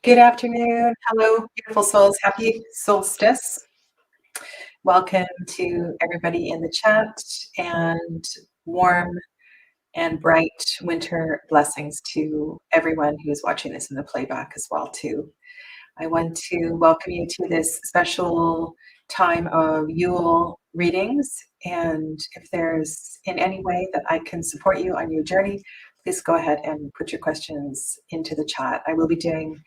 Good afternoon. Hello, beautiful souls. Happy solstice. Welcome to everybody in the chat and warm and bright winter blessings to everyone who is watching this in the playback as well too. I want to welcome you to this special time of Yule readings, and if there's in any way that I can support you on your journey, please go ahead and put your questions into the chat. I will be doing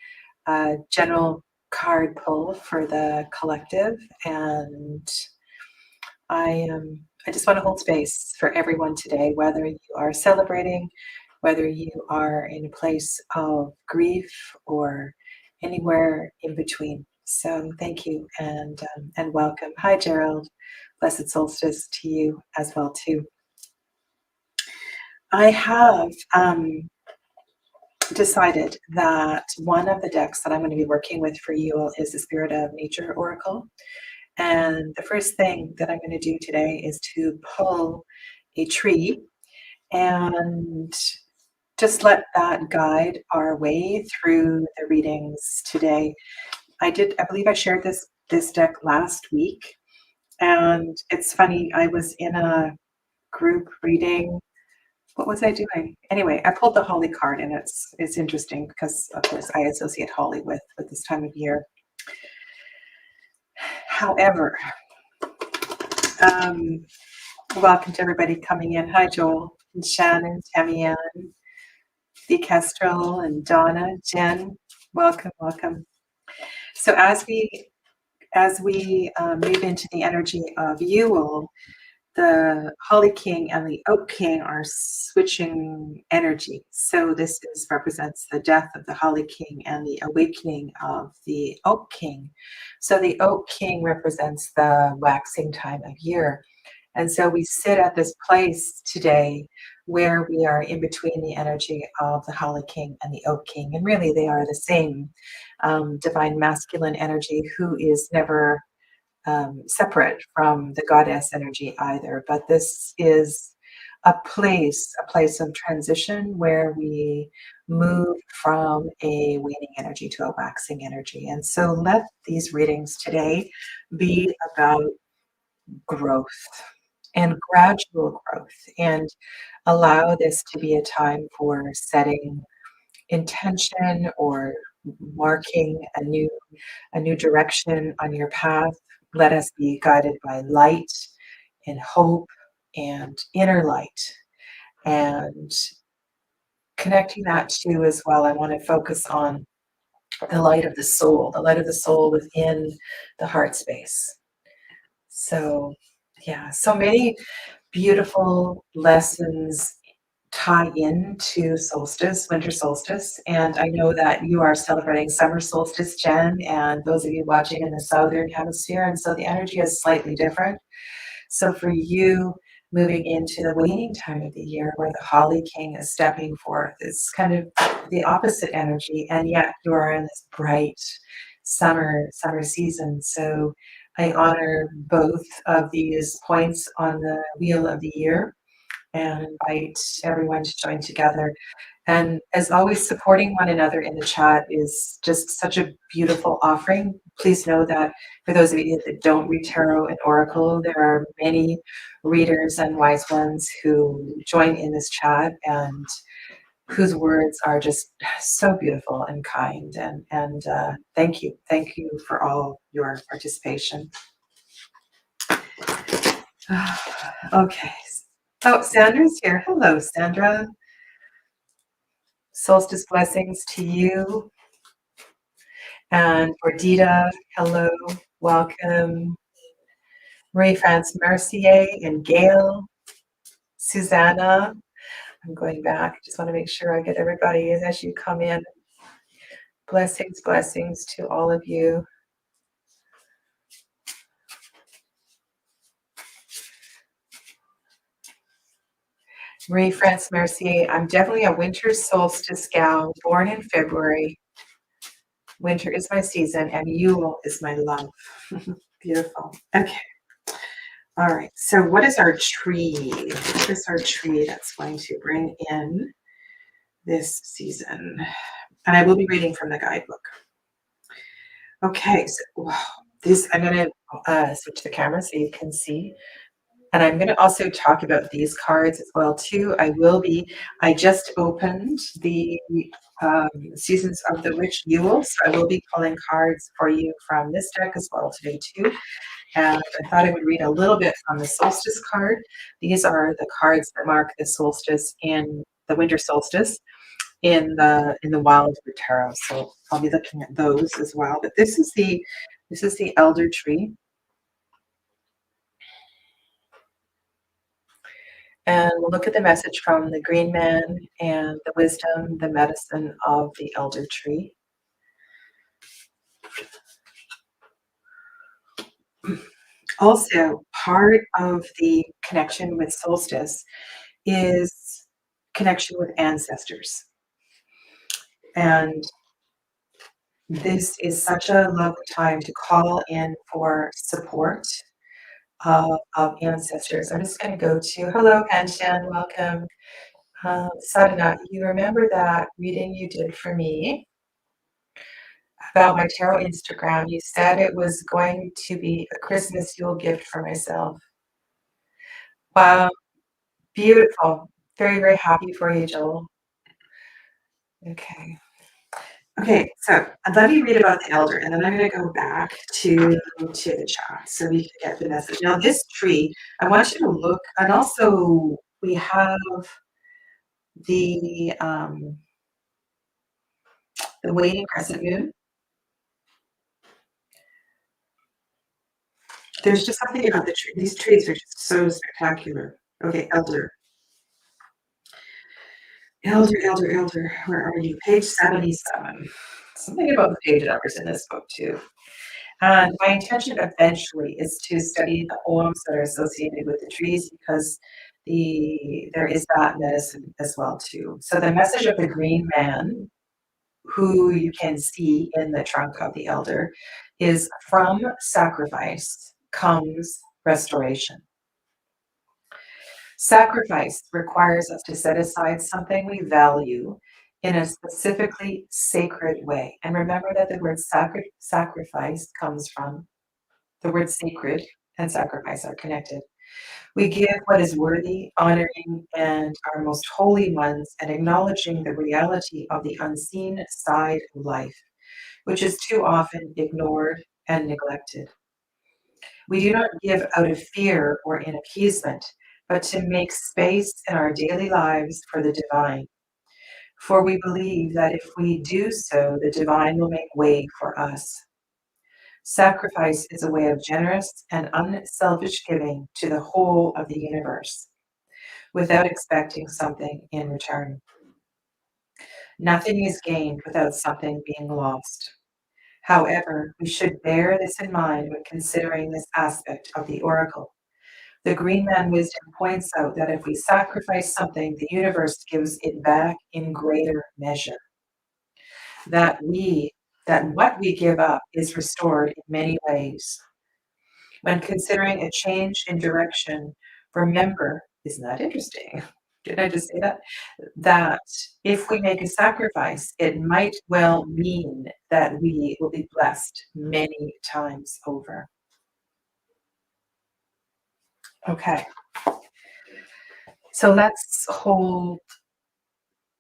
a general card pull for the collective, and I just want to hold space for everyone today, whether you are celebrating, whether you are in a place of grief or anywhere in between. So thank you and welcome. Hi, Gerald. Blessed solstice to you as well too. I have decided that one of the decks that I'm going to be working with for you is the Spirit of Nature Oracle. And the first thing that I'm going to do today is to pull a tree and just let that guide our way through the readings today. I believe I shared this deck last week, and it's funny, I was in a group reading. What was I doing? Anyway, I pulled the holly card, and it's interesting because of course I associate holly with this time of year. However, welcome to everybody coming in. Hi, Joel and Shannon, Tamianne, the Kestrel, and Donna, Jen. Welcome. So as we move into the energy of Yule, the Holly King and the Oak King are switching energy. So this represents the death of the Holly King and the awakening of the Oak King. So the Oak King represents the waxing time of year. And so we sit at this place today where we are in between the energy of the Holly King and the Oak King. And really they are the same divine masculine energy who is never separate from the goddess energy either, but this is a place of transition where we move from a waning energy to a waxing energy. And so let these readings today be about growth and gradual growth, and allow this to be a time for setting intention or marking a new direction on your path. Let us be guided by light and hope and inner light. And connecting that to as well, I want to focus on the light of the soul within the heart space. So yeah, so many beautiful lessons tie into solstice, winter solstice. And I know that you are celebrating summer solstice, Jen, and those of you watching in the southern hemisphere. And so the energy is slightly different. So for you, moving into the waning time of the year where the Holly King is stepping forth, it's kind of the opposite energy. And yet you are in this bright summer season. So I honor both of these points on the wheel of the year and invite everyone to join together. And as always, supporting one another in the chat is just such a beautiful offering. Please know that for those of you that don't read tarot and oracle, there are many readers and wise ones who join in this chat and whose words are just so beautiful and kind. And thank you for all your participation. Okay. Oh, Sandra's here. Hello, Sandra. Solstice blessings to you. And Bordita, hello, welcome. Marie-France Mercier and Gail, Susanna. I'm going back. Just want to make sure I get everybody as you come in. Blessings to all of you. Marie-France Mercier, I'm definitely a winter solstice gal, born in February. Winter is my season and Yule is my love. Beautiful. Okay. All right. So what is our tree? What is our tree that's going to bring in this season? And I will be reading from the guidebook. Okay, so wow, I'm going to switch the camera so you can see. And I'm going to also talk about these cards as well too. I just opened the Seasons of the Witch Yule, so I will be pulling cards for you from this deck as well today too. And I thought I would read a little bit from the Solstice card. These are the cards that mark the solstice in the winter solstice in the Wildwood Tarot. So I'll be looking at those as well. But this is the elder tree. And we'll look at the message from the green man and the wisdom, the medicine of the elder tree. Also, part of the connection with solstice is connection with ancestors. And this is such a lovely time to call in for support of ancestors. I'm just going to go to, hello, Anshan, welcome. Sadhana, you remember that reading you did for me about my tarot Instagram? You said it was going to be a Christmas Yule gift for myself. Wow, beautiful. Very, very happy for you, Joel. Okay. Okay, so let me read about the elder, and then I'm going to go back to the chat so we can get the message. Now, this tree, I want you to look, and also we have the waning crescent moon. There's just something about the tree. These trees are just so spectacular. Okay, elder. Elder. Where are you? Page 77. Something about the page numbers in this book, too. And my intention eventually is to study the poems that are associated with the trees because there is that medicine as well, too. So the message of the green man, who you can see in the trunk of the elder, is from sacrifice comes restoration. Sacrifice requires us to set aside something we value in a specifically sacred way. And remember that the word sacrifice comes from the word sacred and sacrifice are connected. We give what is worthy, honoring and our most holy ones, and acknowledging the reality of the unseen side of life, which is too often ignored and neglected. We do not give out of fear or in appeasement, but to make space in our daily lives for the divine. For we believe that if we do so, the divine will make way for us. Sacrifice is a way of generous and unselfish giving to the whole of the universe without expecting something in return. Nothing is gained without something being lost. However, we should bear this in mind when considering this aspect of the oracle. The Green Man wisdom points out that if we sacrifice something, the universe gives it back in greater measure. That what we give up is restored in many ways. When considering a change in direction, remember, isn't that interesting? Did I just say that? That if we make a sacrifice, it might well mean that we will be blessed many times over. Okay. So let's hold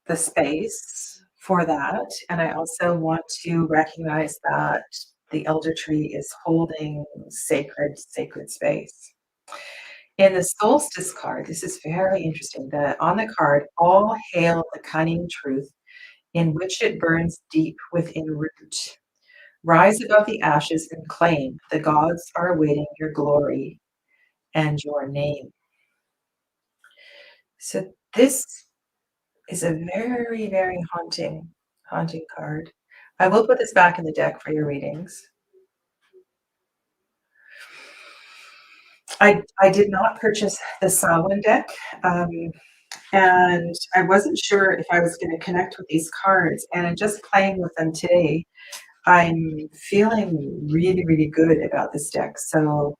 the space for that. And I also want to recognize that the elder tree is holding sacred space. In the solstice card, this is very interesting. On the card, all hail the cunning truth in which it burns deep within root. Rise above the ashes and claim the gods are awaiting your glory and your name. So this is a very, very haunting card. I will put this back in the deck for your readings. I did not purchase the Samhain deck, and I wasn't sure if I was going to connect with these cards. And just playing with them today, I'm feeling really, really good about this deck. So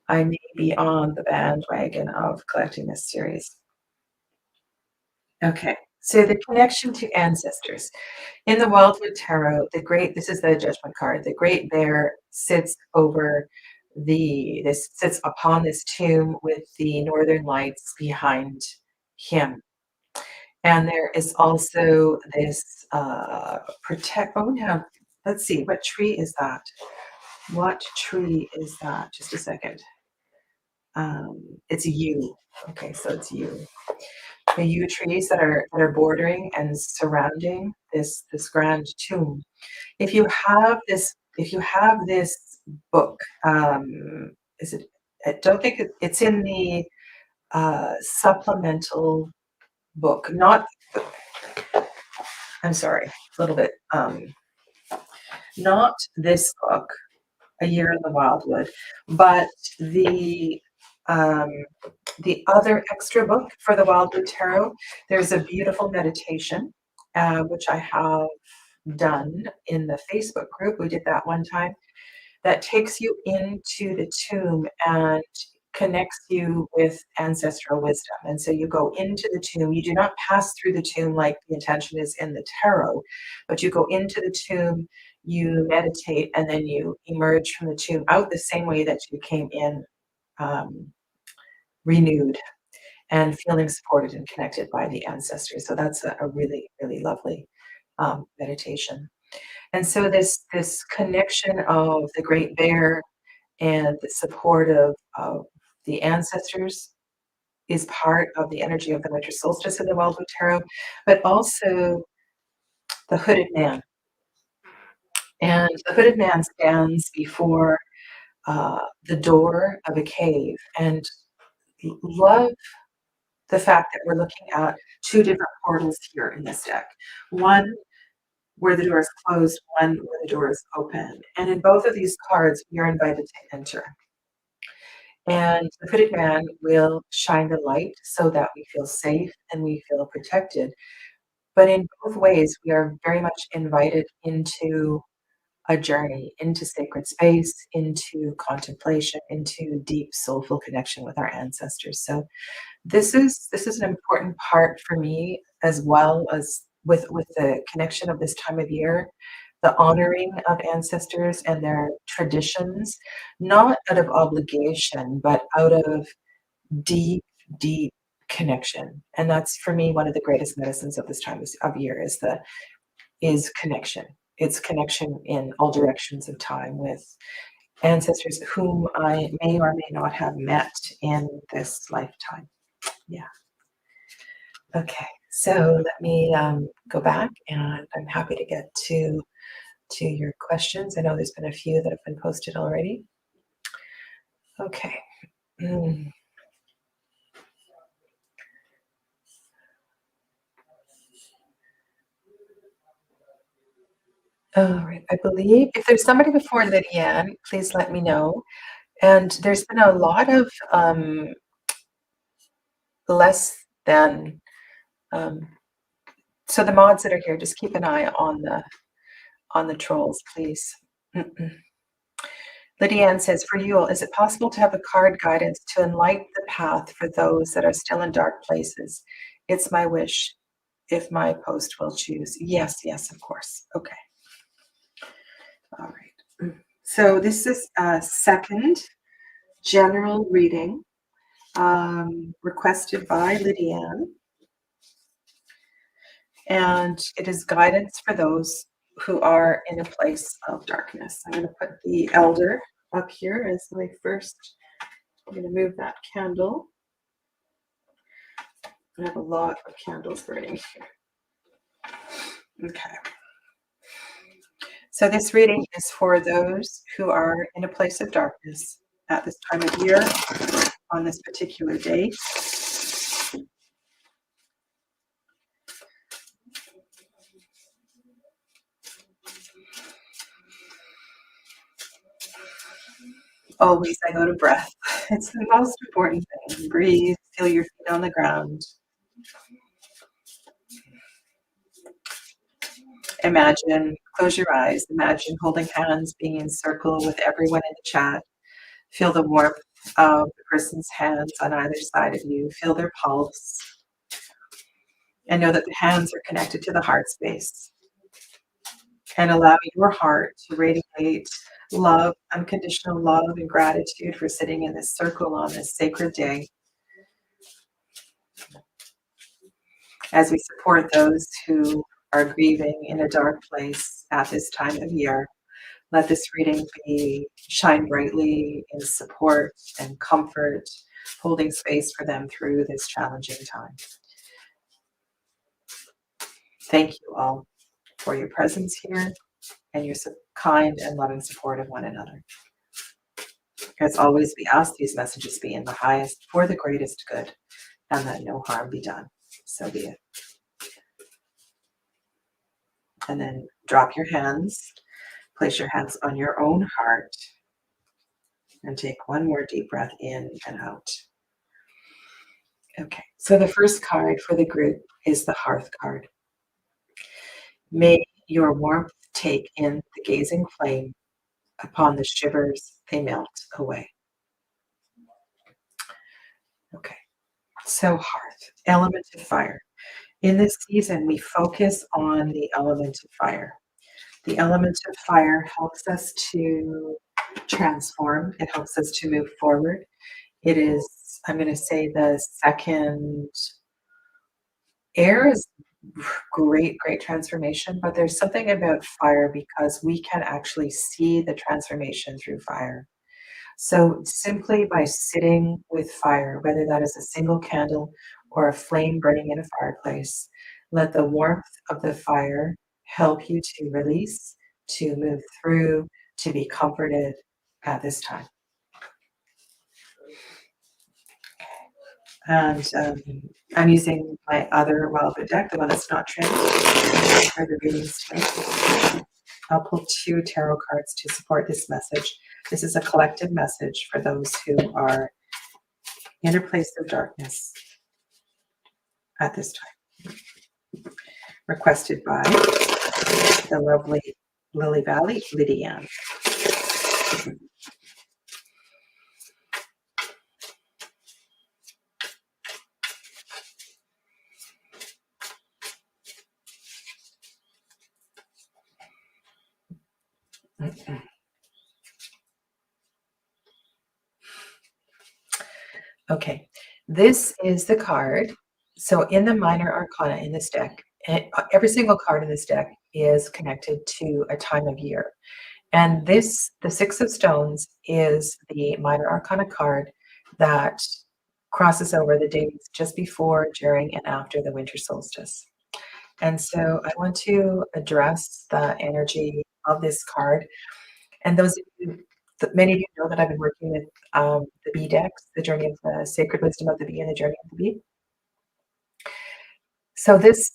I may be on the bandwagon of collecting this series. Okay, So the connection to ancestors. In the Wildwood Tarot, this is the Judgment card. The Great Bear sits sits upon this tomb with the northern lights behind him. And there is also this let's see, what tree is that? What tree is that? Just a second. It's a yew. Okay, so it's yew. The yew trees that are bordering and surrounding this grand tomb. If you have this book, is it? I don't think it's in the supplemental book. Not. I'm sorry, a little bit. Not this book, A Year in the Wildwood, but um, the other extra book for the Wildwood Tarot. There's a beautiful meditation, which I have done in the Facebook group. We did that one time. That takes you into the tomb and connects you with ancestral wisdom. And so you go into the tomb. You do not pass through the tomb like the intention is in the tarot, but you go into the tomb, you meditate, and then you emerge from the tomb out the same way that you came in, renewed and feeling supported and connected by the ancestors. So that's a really, really lovely meditation. And so this connection of the Great Bear and the support of the ancestors is part of the energy of the winter solstice in the Wildwood Tarot, but also the hooded man. And the hooded man stands before the door of a cave, and love the fact that we're looking at two different portals here in this deck. One where the door is closed, one where the door is open. And in both of these cards, we are invited to enter. And the hooded man will shine the light so that we feel safe and we feel protected. But in both ways, we are very much invited into a journey, into sacred space, into contemplation, into deep soulful connection with our ancestors. So this is an important part for me, as well as with the connection of this time of year, the honoring of ancestors and their traditions, not out of obligation, but out of deep, deep connection. And that's for me one of the greatest medicines of this time of year is connection. It's connection in all directions of time with ancestors whom I may or may not have met in this lifetime. Yeah. Okay. So let me go back, and I'm happy to get to your questions. I know there's been a few that have been posted already. Okay. All right. I believe if there's somebody before Lydianne, please let me know. And there's been a lot of less than. So the mods that are here, just keep an eye on the trolls, please. Lydianne says, for Yule, is it possible to have a card guidance to enlighten the path for those that are still in dark places? It's my wish, if my post will choose. Yes, of course. Okay. All right. So this is a second general reading requested by Lydianne. And it is guidance for those who are in a place of darkness. I'm going to put the elder up here as my first. I'm going to move that candle. I have a lot of candles burning here. Okay. So this reading is for those who are in a place of darkness at this time of year on this particular day. Always I go to breath. It's the most important thing. Breathe, feel your feet on the ground. Imagine, close your eyes, imagine holding hands, being in circle with everyone in the chat. Feel the warmth of the person's hands on either side of you. Feel their pulse. And know that the hands are connected to the heart space. And allow your heart to radiate love, unconditional love and gratitude for sitting in this circle on this sacred day. As we support those who are grieving in a dark place at this time of year, let this reading shine brightly in support and comfort, holding space for them through this challenging time. Thank you all for your presence here and your kind and loving support of one another. As always, we ask these messages be in the highest for the greatest good and that no harm be done. So be it. And then drop your hands, place your hands on your own heart, and take one more deep breath in and out. Okay, so the first card for the group is the Hearth card. May your warmth take in the gazing flame, upon the shivers they melt away. Okay, so Hearth, element of fire. In this season, we focus on the element of fire. The element of fire helps us to transform. It helps us to move forward. It is, I'm going to say, the second. Air is great transformation, but there's something about fire because we can actually see the transformation through fire. So simply by sitting with fire, whether that is a single candle or a flame burning in a fireplace, let the warmth of the fire help you to release, to move through, to be comforted at this time. And I'm using my other Wildwood deck, the one that's not trimmed, for the readings today. I'll pull 2 tarot cards to support this message. This is a collective message for those who are in a place of darkness at this time. Requested by the lovely Lily Valley, Lydianne. Okay, this is the card. So in the minor arcana in this deck, every single card in this deck is connected to a time of year. And this, the Six of Stones, is the minor arcana card that crosses over the days just before, during, and after the winter solstice. And so I want to address the energy of this card. And those of you, many of you know that I've been working with the bee decks, the journey of the sacred wisdom of the bee and the journey of the bee. So this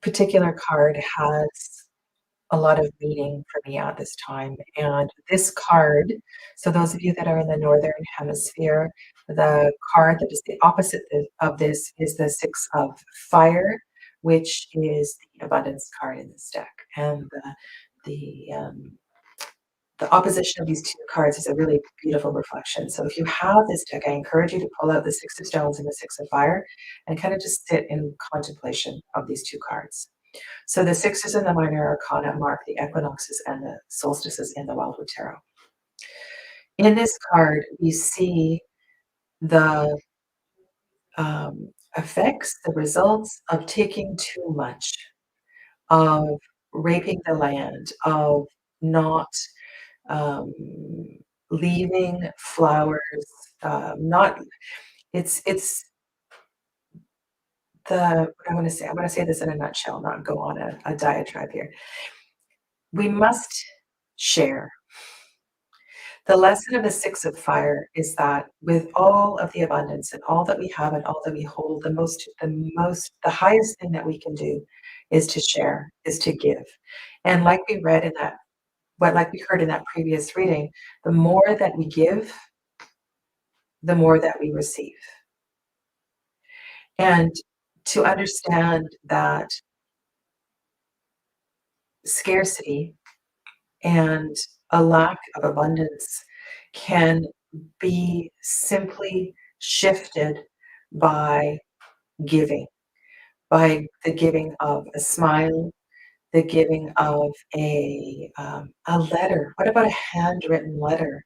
particular card has a lot of meaning for me at this time. And this card, so those of you that are in the Northern Hemisphere, the card that is the opposite of this is the Six of Fire, which is the abundance card in this deck. And the opposition of these 2 cards is a really beautiful reflection. So if you have this deck, I encourage you to pull out the Six of Stones and the Six of Fire and kind of just sit in contemplation of these 2 cards. So the sixes in the minor arcana mark the equinoxes and the solstices in the Wildwood Tarot. In this card, we see the effects, the results of taking too much, of raping the land, of not leaving flowers, not, it's what I want to say this in a nutshell, not go on a diatribe here. We must share. The lesson of the Six of Fire is that with all of the abundance and all that we have and all that we hold, the highest thing that we can do is to share, is to give. And like we read in that, like we heard in that previous reading, the more that we give, the more that we receive. And to understand that scarcity and a lack of abundance can be simply shifted by giving, by the giving of a smile, the giving of a letter. What about a handwritten letter?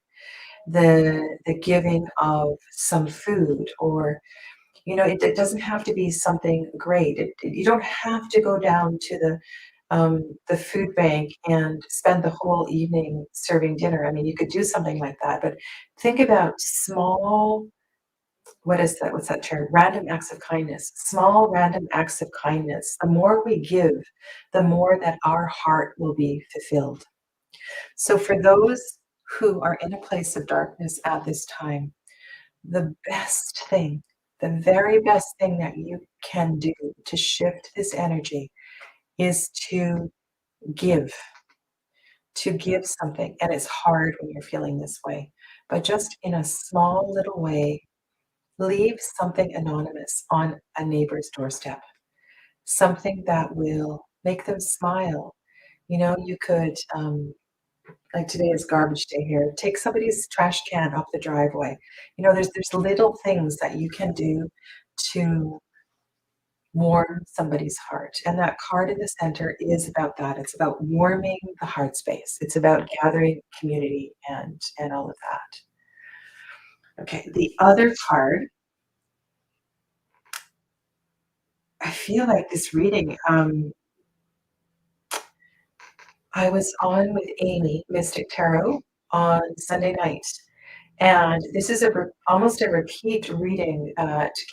The giving of some food, or it doesn't have to be something great. You don't have to go down to the food bank and spend the whole evening serving dinner. I mean, you could do something like that, but think about small, what is that? What's that term? Random acts of kindness. Small random acts of kindness. The more we give, the more that our heart will be fulfilled. So for those who are in a place of darkness at this time, the best thing, the very best thing that you can do to shift this energy is give, to give something. And it's hard when you're feeling this way, but just in a small little way, leave something anonymous on a neighbor's doorstep, something that will make them smile. You could, like today is garbage day here, take somebody's trash can off the driveway. There's little things that you can do to warm somebody's heart. And that card in the center is about that. It's about warming the heart space. It's about gathering community and all of that. Okay, the other card, I feel like this reading, I was on with Amy, Mystic Tarot, on Sunday night. And this is almost a repeat reading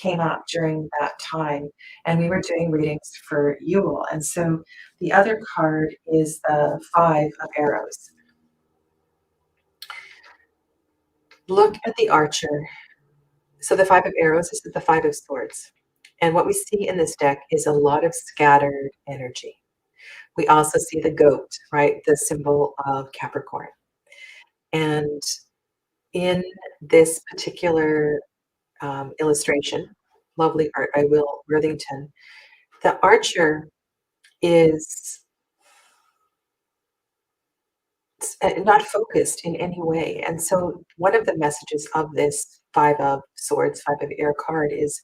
came up during that time. And we were doing readings for Yule. And so the other card is the Five of Arrows. Look at the archer. So the Five of Arrows is the Five of Swords. And what we see in this deck is a lot of scattered energy. We also see the goat, right? The symbol of Capricorn. And in this particular illustration, lovely art by Will Worthington, the archer is not focused in any way. And so one of the messages of this Five of Swords, Five of Air card is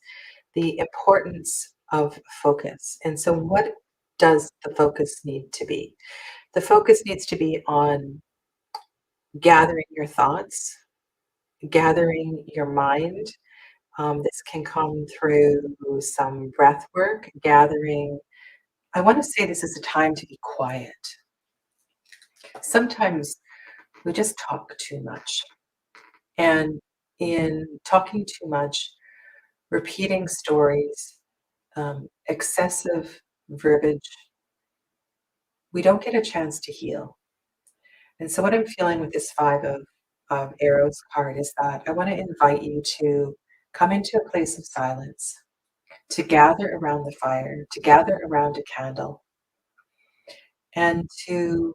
the importance of focus. And so what does the focus need to be? The focus needs to be on gathering your thoughts, gathering your mind. This can come through some breath work, gathering. I want to say this is a time to be quiet. Sometimes we just talk too much. And in talking too much, repeating stories, excessive verbiage, we don't get a chance to heal. And so what I'm feeling with this Five of Arrows card is that I want to invite you to come into a place of silence, to gather around the fire, to gather around a candle, and to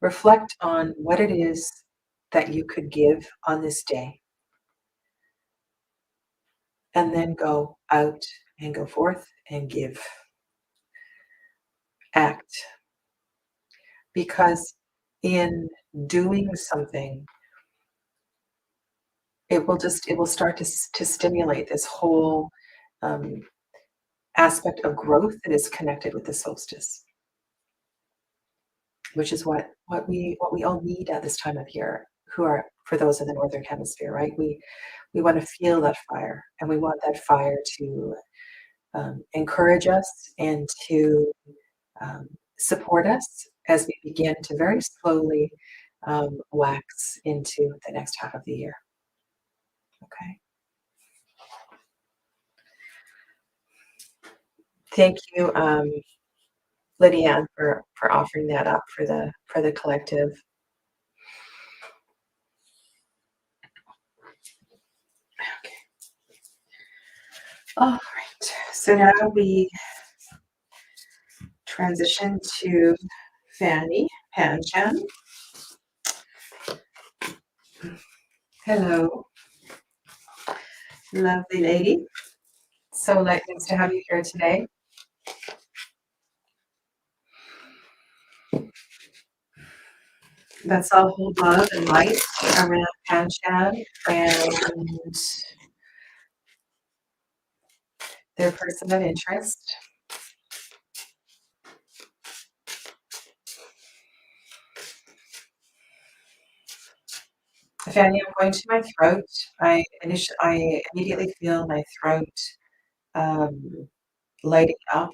reflect on what it is that you could give on this day. And then go out and go forth and give. Act. Because in doing something, it will start to stimulate this whole aspect of growth that is connected with the solstice, which is what we all need at this time of year, for those in the northern hemisphere, right? We want to feel that fire, and we want that fire to encourage us and to support us as we begin to very slowly wax into the next half of the year. Okay. Thank you, Lydia, for offering that up for the collective. Okay. All right. So now we transition to Fanny Panchan. Hello, lovely lady. So nice to have you here today. Let's all hold love and light around Panchan and their person of interest. Fanny, I'm going to my throat. I immediately feel my throat lighting up.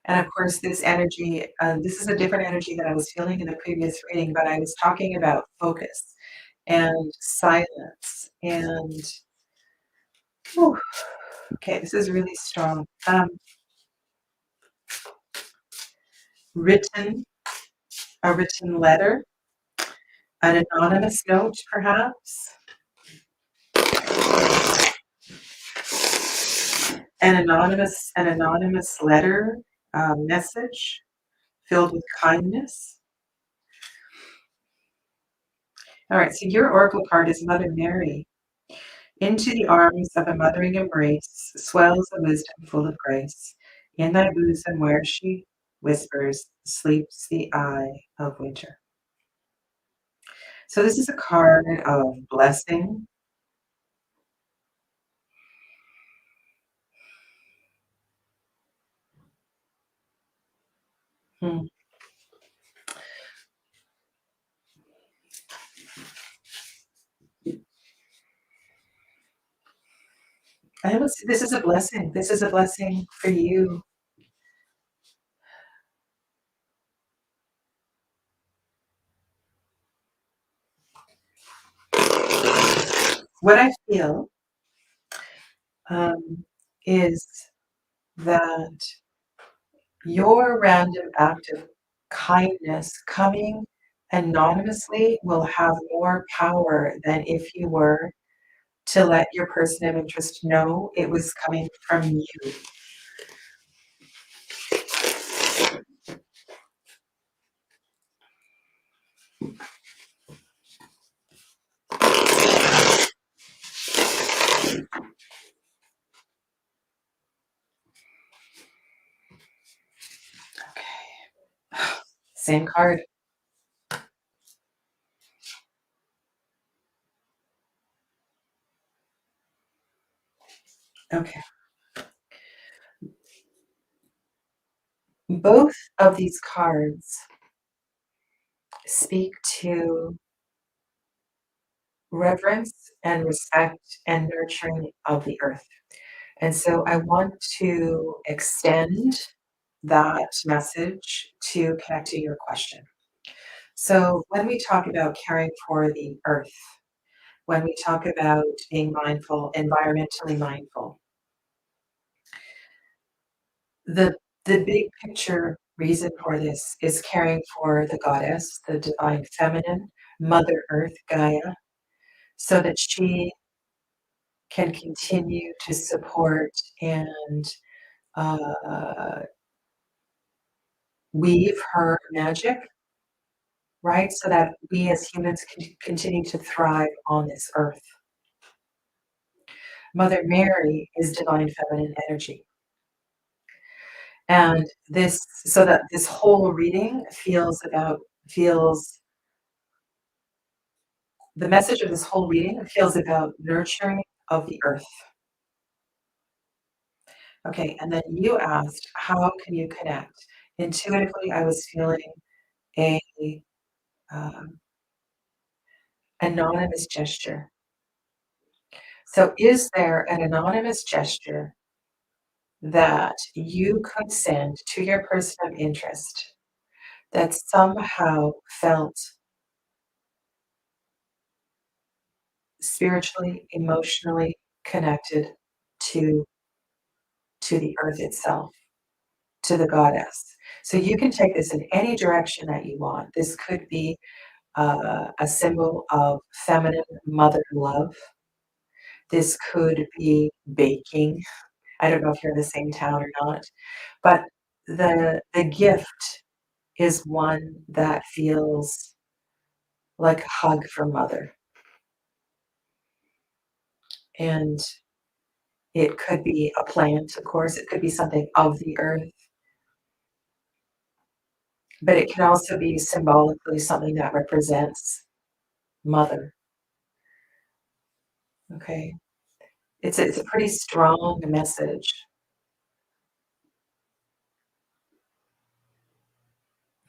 And of course, this energy, this is a different energy that I was feeling in the previous reading, but I was talking about focus and silence and, whew, okay, this is really strong. Written, a written letter, an anonymous note, perhaps, an anonymous letter, message filled with kindness. All right, so your oracle card is Mother Mary. Into the arms of a mothering embrace swells a wisdom full of grace. In thy bosom where she whispers, sleeps the eye of winter. So this is a card of blessing. Hmm. This is a blessing. This is a blessing for you. What I feel is that your random act of kindness coming anonymously will have more power than if you were to let your person of interest know it was coming from you. Okay. Same card. Okay. Both of these cards speak to reverence and respect and nurturing of the earth. And so I want to extend that message to connect to your question. So when we talk about caring for the earth, when we talk about being mindful, environmentally mindful, the big picture reason for this is caring for the goddess, the divine feminine, Mother Earth, Gaia, so that she can continue to support and uh, weave her magic, right? So that we as humans can continue to thrive on this earth. Mother Mary is divine feminine energy. And so that this whole reading feels, the message of this whole reading feels about nurturing of the earth. Okay, and then you asked, how can you connect? Intuitively, I was feeling a um, anonymous gesture. So is there an anonymous gesture that you could send to your person of interest that somehow felt spiritually, emotionally connected to the earth itself, to the goddess? So you can take this in any direction that you want. This could be a symbol of feminine mother love. This could be baking. I don't know if you're in the same town or not, but the gift is one that feels like a hug from mother. And it could be a plant, of course, it could be something of the earth, but it can also be symbolically something that represents mother. Okay. It's a pretty strong message.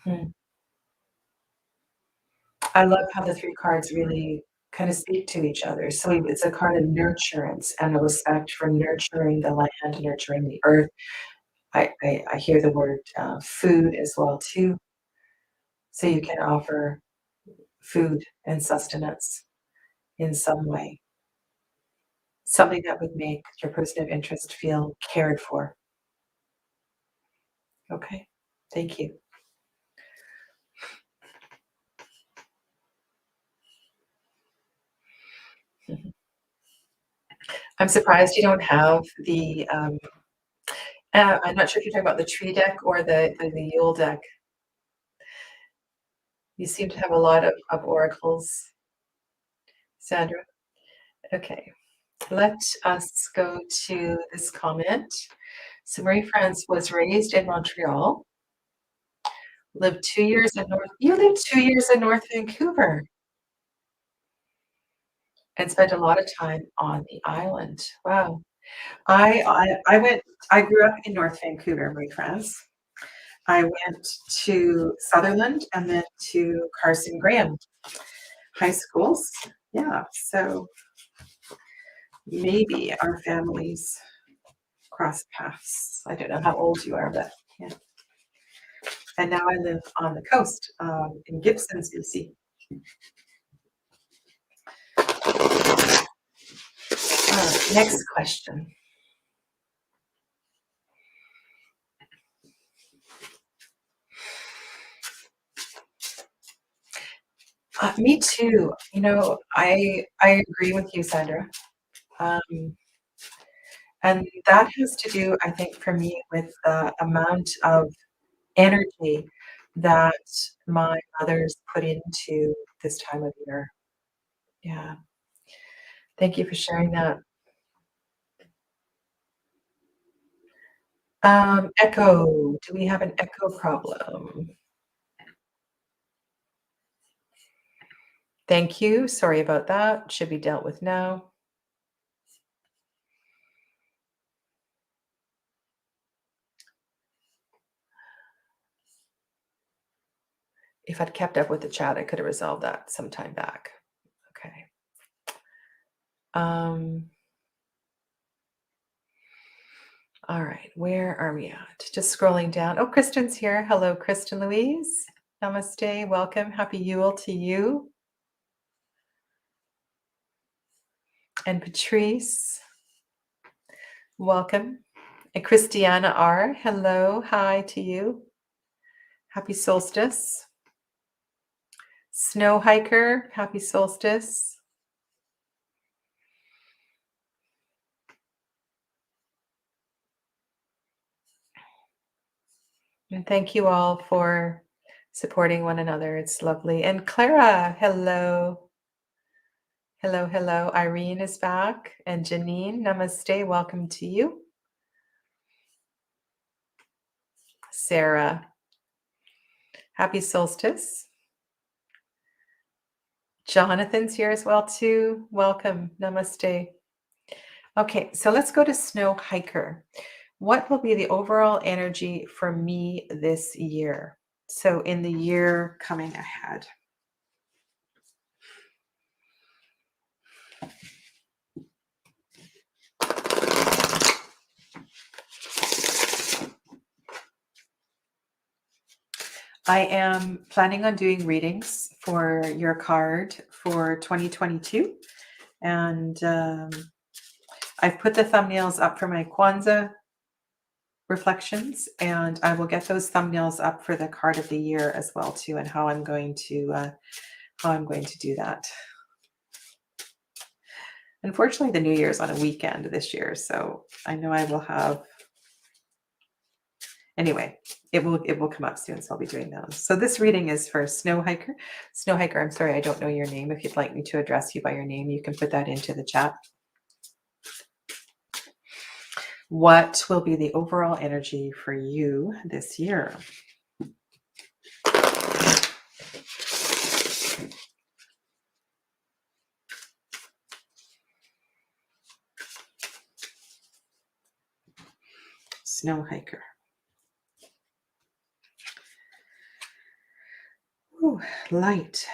Hmm. I love how the 3 cards really kind of speak to each other. So it's a card of nurturance and a respect for nurturing the land, nurturing the earth. I hear the word, food as well too, so you can offer food and sustenance in some way, something that would make your person of interest feel cared for. Okay, thank you. Mhm. I'm surprised you don't have the, I'm not sure if you're talking about the tree deck or the Yule deck. You seem to have a lot of oracles, Sandra. Okay, let us go to this comment. So Marie-France was raised in Montreal, lived 2 years in North you lived 2 years in North Vancouver and spent a lot of time on the island. Wow. I went I grew up in North Vancouver, Marie-France. I went to Sutherland and then to Carson Graham high schools. Yeah, so maybe our families cross paths. I don't know how old you are, but yeah. And now I live on the coast, in Gibsons, BC. Next question. Me too. You know, I agree with you, Sandra. Um, and that has to do, I think, for me, with the amount of energy that my mother's put into this time of year. Yeah. Thank you for sharing that. Echo. Do we have an echo problem? Thank you. Sorry about that. Should be dealt with now. If I'd kept up with the chat, I could have resolved that some time back. Okay. All right, where are we at? Just scrolling down. Oh, Kristen's here. Hello, Kristen Louise. Namaste. Welcome. Happy Yule to you. And Patrice, welcome. And Christiana R. Hello. Hi to you. Happy solstice. Snow hiker. Happy solstice. And thank you all for supporting one another. It's lovely. And Clara, hello. Hello, hello. Irene is back. And Janine, namaste. Welcome to you. Sarah, happy solstice. Jonathan's here as well too. Welcome. Namaste. Okay, so let's go to Snow Hiker. What will be the overall energy for me this year? So in the year coming ahead. I am planning on doing readings for your card for 2022. And I've put the thumbnails up for my Kwanzaa reflections, and I will get those thumbnails up for the card of the year as well too, and how I'm going to do that. Unfortunately, the New Year's on a weekend this year, so I know I will have. Anyway, it will come up soon, so I'll be doing those. So this reading is for Snow Hiker. Snow Hiker, I'm sorry, I don't know your name. If you'd like me to address you by your name, you can put that into the chat. What will be the overall energy for you this year? Snow hiker. Ooh, light.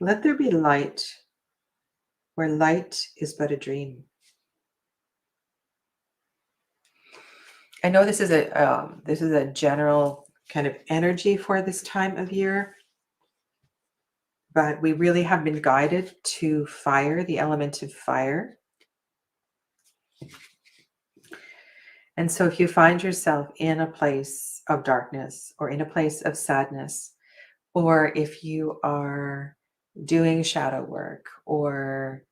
Let there be light where light is but a dream. I know this is a general kind of energy for this time of year, but we really have been guided to fire, the element of fire. And so if you find yourself in a place of darkness or in a place of sadness, or if you are doing shadow work or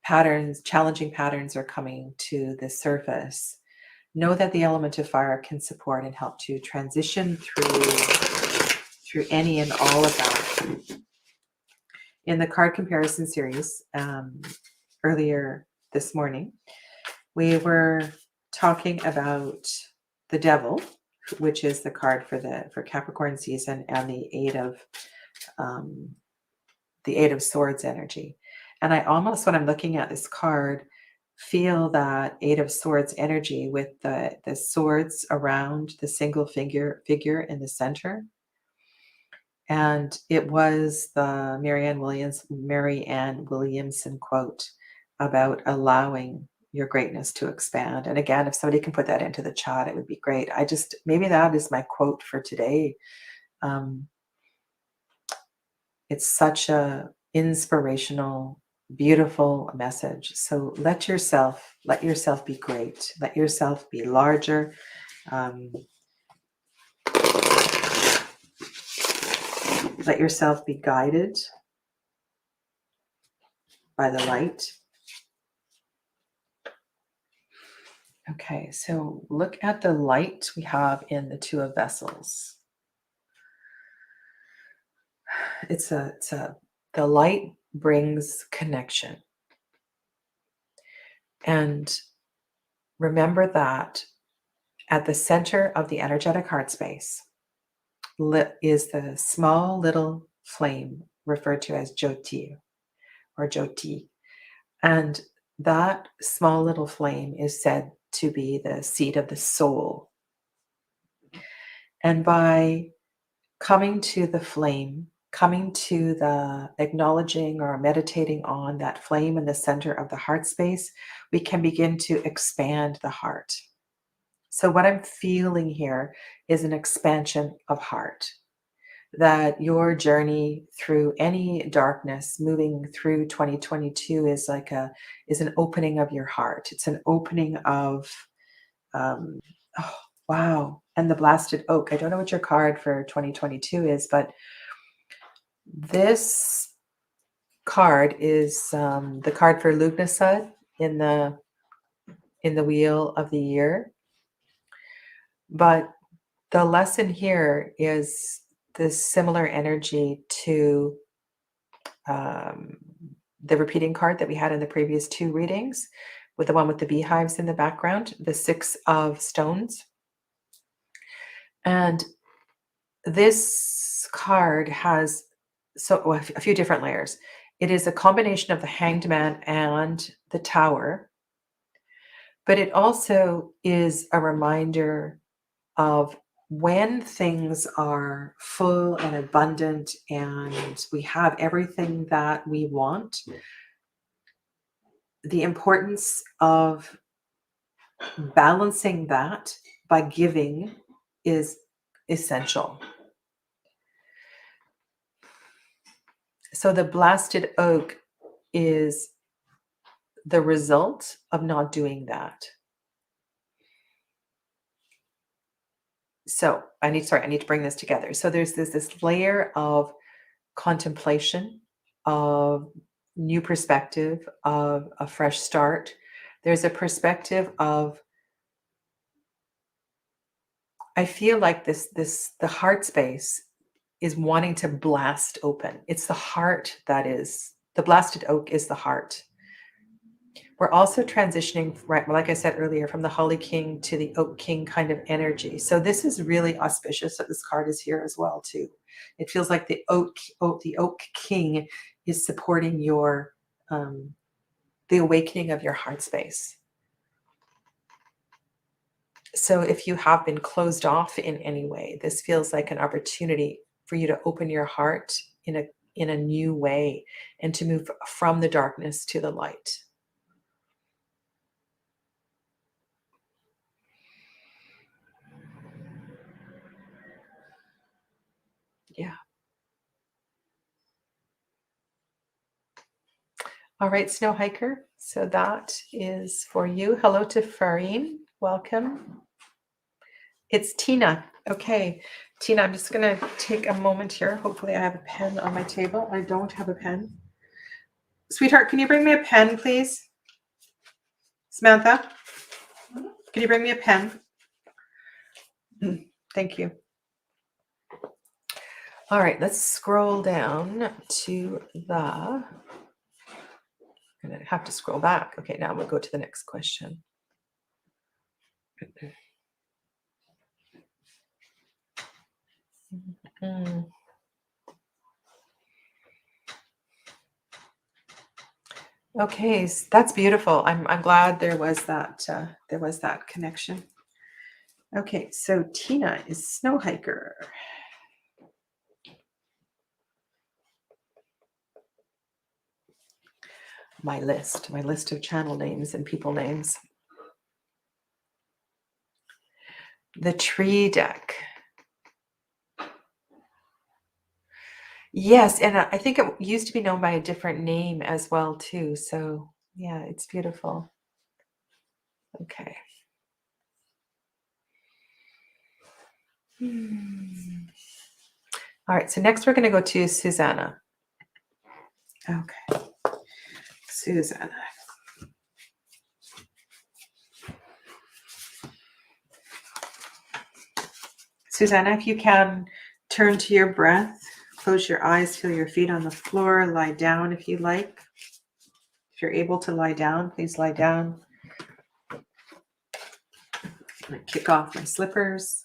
challenging patterns are coming to the surface, know that the element of fire can support and help to transition through any and all of that. In the card comparison series earlier this morning, we were talking about the devil, which is the card for Capricorn season, and the eight of swords energy. And I almost, when I'm looking at this card, feel that eight of swords energy with the swords around the single figure in the center. And it was the Marianne Williamson quote about allowing your greatness to expand. And again, if somebody can put that into the chat, it would be great. Maybe that is my quote for today. It's such a inspirational, beautiful message. So let yourself be great. Let yourself be larger. Let yourself be guided by the light. Okay, so look at the light we have in the Two of Vessels. The light brings connection. And remember that at the center of the energetic heart space is the small little flame referred to as Jyoti or Jyoti. And that small little flame is said to be the seat of the soul. And by coming to the flame, coming to the acknowledging or meditating on that flame in the center of the heart space, we can begin to expand the heart. So what I'm feeling here is an expansion of heart. That your journey through any darkness, moving through 2022, is an opening of your heart. It's an opening of, oh, wow. And the blasted oak. I don't know what your card for 2022 is, but this card is the card for Lugnasad in the wheel of the year. But the lesson here is this similar energy to the repeating card that we had in the previous two readings, with the one with the beehives in the background, the Six of Stones. And this card has a few different layers. It is a combination of the Hanged Man and the Tower, but it also is a reminder of when things are full and abundant and we have everything that we want, the importance of balancing that by giving is essential. So the blasted oak is the result of not doing that. So I need to bring this together. So there's this layer of contemplation, of new perspective, of a fresh start. There's a perspective of, I feel like the heart space is wanting to blast open. It's the heart that is, the blasted oak is the heart. We're also transitioning, right, like I said earlier, from the Holly King to the Oak King kind of energy. So this is really auspicious that this card is here as well too. It feels like the Oak King is supporting your the the awakening of your heart space. So if you have been closed off in any way, this feels like an opportunity for you to open your heart in a new way and to move from the darkness to the light. Yeah. All right, Snow Hiker. So that is for you. Hello to Farine. Welcome. It's Tina. Okay, Tina, I'm just going to take a moment here. Hopefully I have a pen on my table. I don't have a pen. Sweetheart, can you bring me a pen, please? Samantha, can you bring me a pen? Thank you. All right, let's scroll down to the... I'm going to have to scroll back. Okay, now we'll go to the next question. Okay, that's beautiful. I'm glad there was that connection. Okay, so Tina is Snow Hiker. My list of channel names and people names. The tree deck. Yes, and I think it used to be known by a different name as well too. So yeah, it's beautiful. Okay. All right, so next we're going to go to Susanna. Okay. Susanna. Susanna, if you can turn to your breath, close your eyes, feel your feet on the floor, lie down if you like. If you're able to lie down, please lie down. I'm going to kick off my slippers.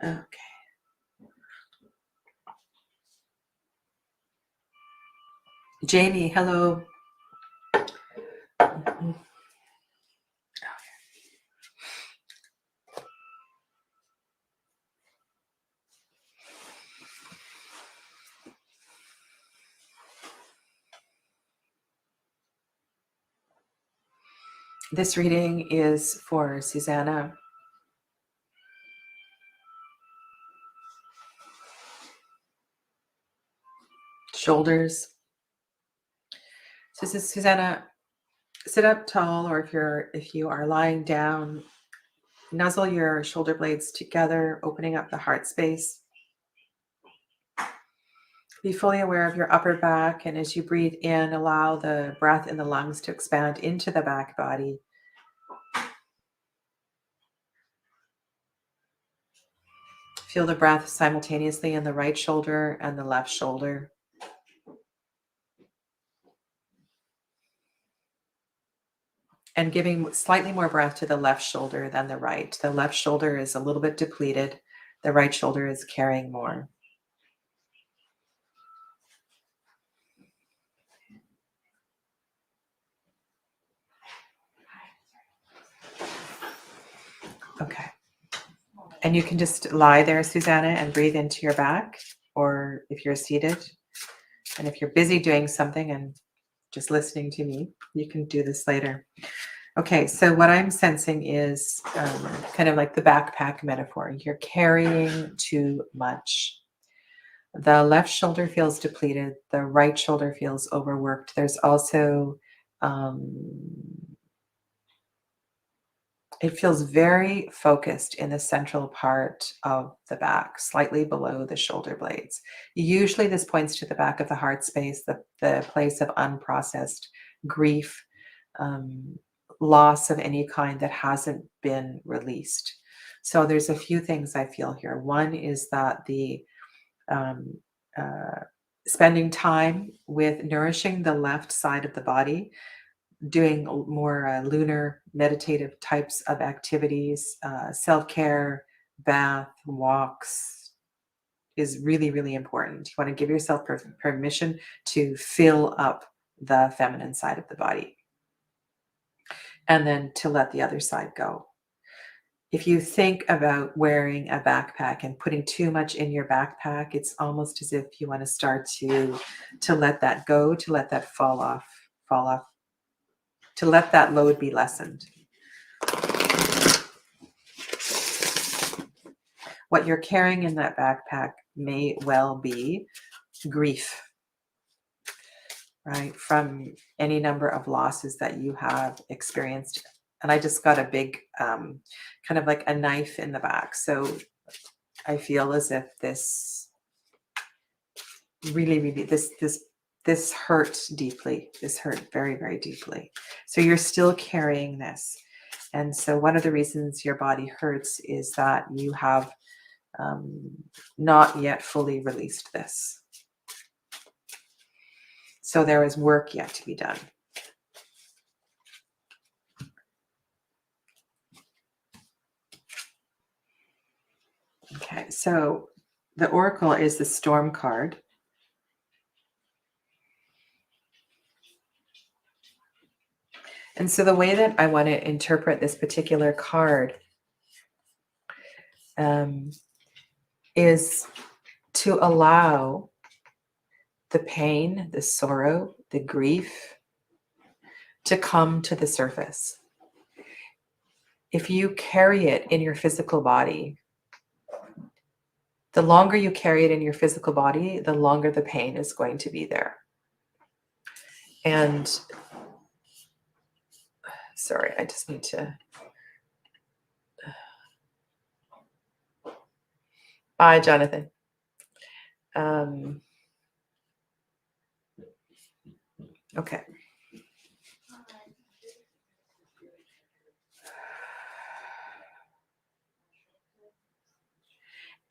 Okay. Jamie, hello. This reading is for Susanna. Shoulders. So this is Susanna. Sit up tall, or if you are lying down, nuzzle your shoulder blades together, opening up the heart space. Be fully aware of your upper back, and as you breathe in, allow the breath in the lungs to expand into the back body. Feel the breath simultaneously in the right shoulder and the left shoulder. And giving slightly more breath to the left shoulder than the right. The left shoulder is a little bit depleted. The right shoulder is carrying more. Okay. And you can just lie there, Susanna, and breathe into your back, or if you're seated. And if you're busy doing something and just listening to me, you can do this later. Okay, so what I'm sensing is kind of like the backpack metaphor. You're carrying too much. The left shoulder feels depleted. The right shoulder feels overworked. There's also, it feels very focused in the central part of the back, slightly below the shoulder blades. Usually this points to the back of the heart space, the place of unprocessed grief, loss of any kind that hasn't been released. So there's a few things I feel here. One is that the spending time with nourishing the left side of the body, doing more lunar meditative types of activities, self-care, bath, walks is really, really important. You want to give yourself permission to fill up the feminine side of the body, and then to let the other side go. If you think about wearing a backpack and putting too much in your backpack, it's almost as if you want to start to let that go, to let that fall off, to let that load be lessened. What you're carrying in that backpack may well be grief, right? From any number of losses that you have experienced. And I just got a big, kind of like a knife in the back. So I feel as if this really, really, this hurt deeply. This hurt very, very deeply. So you're still carrying this. And so one of the reasons your body hurts is that you have not yet fully released this. So there is work yet to be done. Okay, so the Oracle is the Storm card. And so the way that I want to interpret this particular card is to allow the pain, the sorrow, the grief to come to the surface. If you carry it in your physical body, the longer you carry it in your physical body, the longer the pain is going to be there. And sorry, I just need to. Bye, Jonathan. Okay.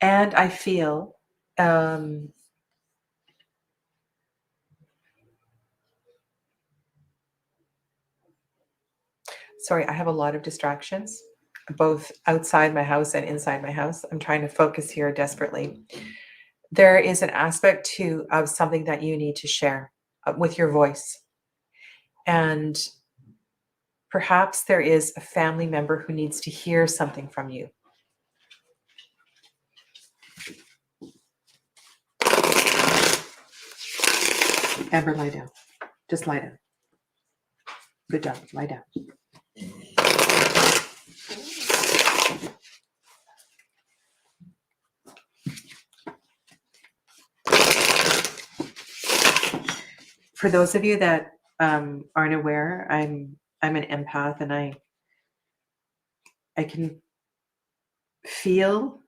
And I feel sorry, I have a lot of distractions, both outside my house and inside my house. I'm trying to focus here desperately. There is an aspect of something that you need to share with your voice. And perhaps there is a family member who needs to hear something from you. Amber, lie down. Just lie down. Good job. Lie down. For those of you that aren't aware, I'm an empath, and I can feel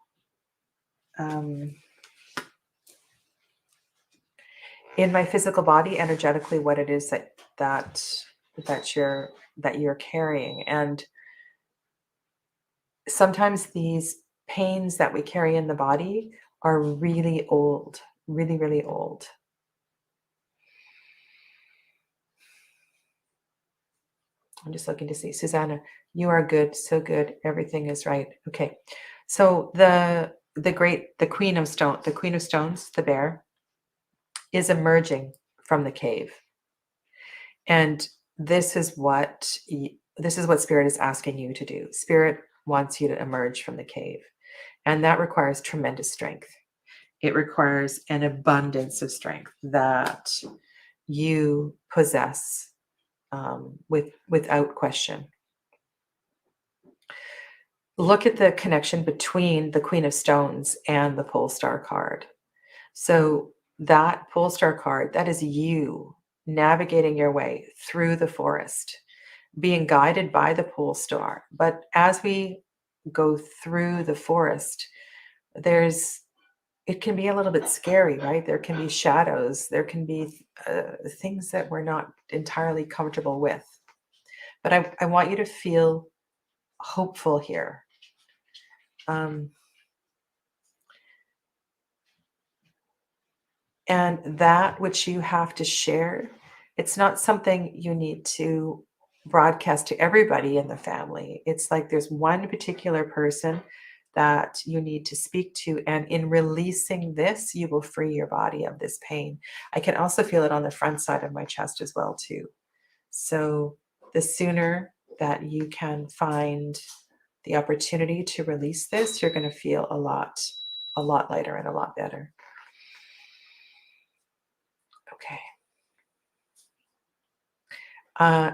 in my physical body energetically what it is that you're carrying. And sometimes these pains that we carry in the body are really old, really, really old. I'm just looking to see. Susanna, you are good, so good. Everything is right. Okay. So the Queen of Stones, the bear, is emerging from the cave. And this is what Spirit is asking you to do. Spirit wants you to emerge from the cave. And that requires tremendous strength. It requires an abundance of strength that you possess without question. Look at the connection between the Queen of Stones and the Pole Star card. So that Pole Star card, that is you navigating your way through the forest, being guided by the Pole Star. But as we go through the forest, it can be a little bit scary, right? There can be shadows. There can be things that we're not entirely comfortable with. But I want you to feel hopeful here. And that which you have to share, it's not something you need to broadcast to everybody in the family. It's like there's one particular person that you need to speak to. And in releasing this, you will free your body of this pain. I can also feel it on the front side of my chest as well, too. So the sooner that you can find the opportunity to release this, you're going to feel a lot lighter and a lot better. Okay.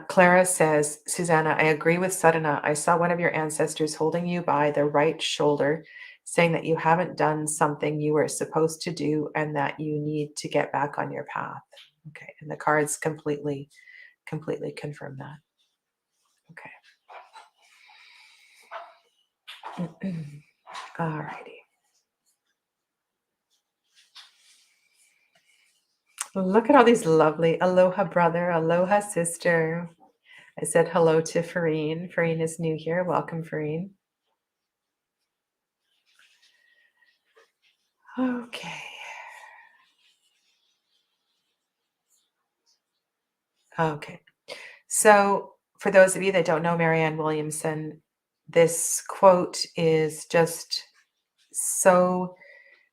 Clara says, Susanna, I agree with Sadhana. I saw one of your ancestors holding you by the right shoulder, saying that you haven't done something you were supposed to do and that you need to get back on your path. Okay. And the cards completely confirm that. Okay. All righty. Look at all these lovely aloha brother, aloha sister. I said hello to Farine. Farine is new here. Welcome, Farine. Okay. Okay. So for those of you that don't know Marianne Williamson, this quote is just so,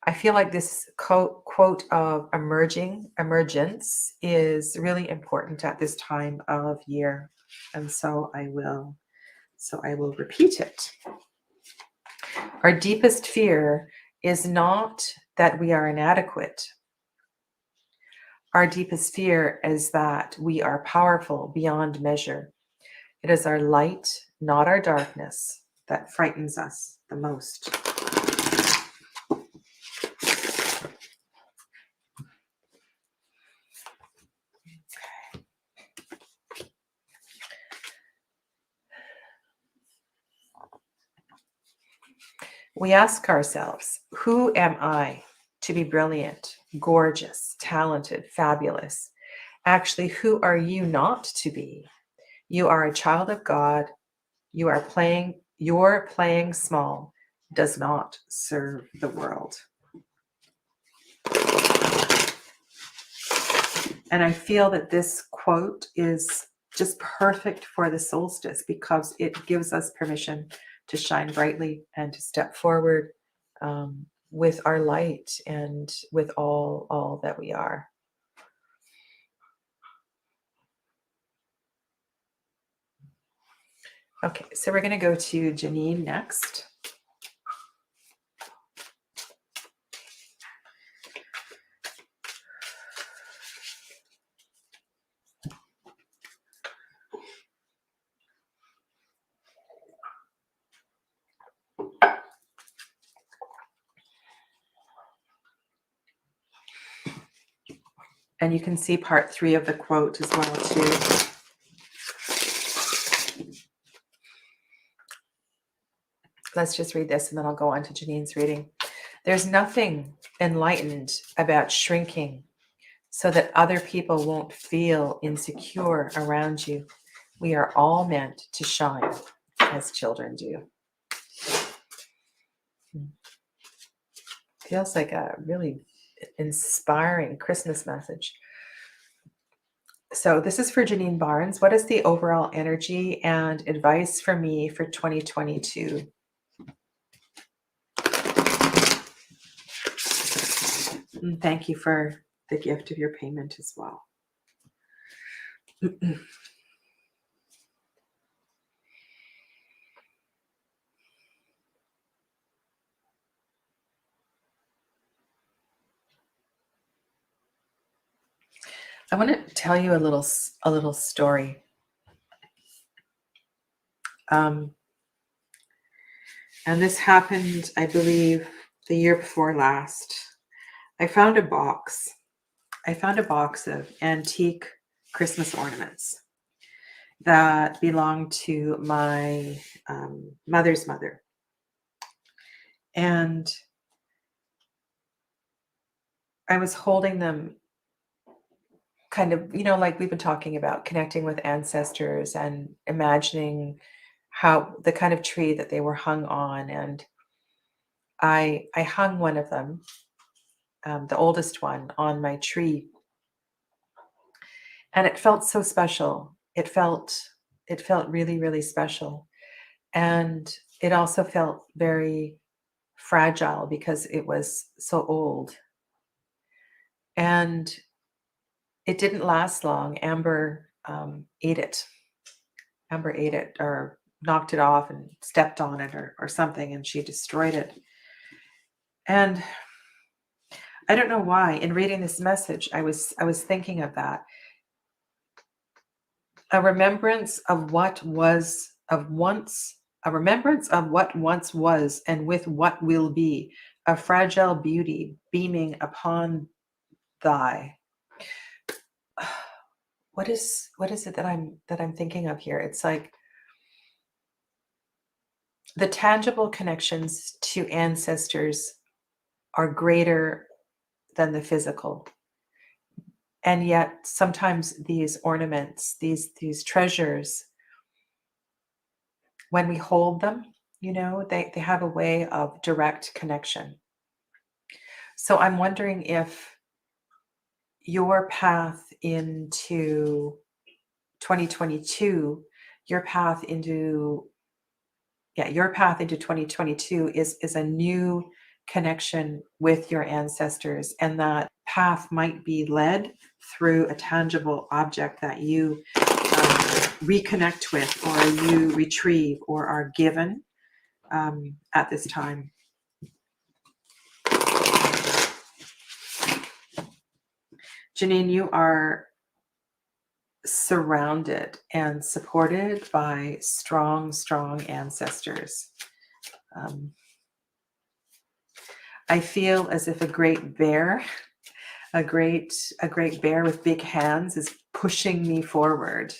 I feel like this quote of emergence is really important at this time of year. And so I will repeat it. Our deepest fear is not that we are inadequate. Our deepest fear is that we are powerful beyond measure. It is our light, not our darkness, that frightens us the most. We ask ourselves, who am I to be brilliant, gorgeous, talented, fabulous? Actually, who are you not to be? You are a child of God. Your playing small does not serve the world. And I feel that this quote is just perfect for the solstice because it gives us permission to shine brightly and to step forward with our light and with all that we are. Okay, so we're going to go to Janine next. And you can see part 3 of the quote as well, too. Let's just read this and then I'll go on to Janine's reading. There's nothing enlightened about shrinking so that other people won't feel insecure around you. We are all meant to shine as children do. Feels like a really inspiring Christmas message. So this is for Janine Barnes. What is the overall energy and advice for me for 2022? And thank you for the gift of your payment as well. I want to tell you a little story. And this happened, I believe, the year before last. I found a box of antique Christmas ornaments that belonged to my mother's mother. And I was holding them kind of, like we've been talking about connecting with ancestors and imagining how the kind of tree that they were hung on. And I hung one of them, the oldest one, on my tree. And it felt so special. It felt really, really special. And it also felt very fragile because it was so old. And it didn't last long. Amber ate it. Amber ate it or knocked it off and stepped on it or something, and she destroyed it. And I don't know why. In reading this message, I was thinking of that. A remembrance of what was of once, a remembrance of what once was, and with what will be, a fragile beauty beaming upon thy. What is it that I'm thinking of here? It's like the tangible connections to ancestors are greater than the physical. And yet sometimes these ornaments, these treasures, when we hold them, they have a way of direct connection. So I'm wondering if your path into 2022, your path into 2022 is a new connection with your ancestors, and that path might be led through a tangible object that you reconnect with, or you retrieve, or are given at this time. Janine, you are surrounded and supported by strong, strong ancestors. I feel as if a great bear, a great bear with big hands is pushing me forward.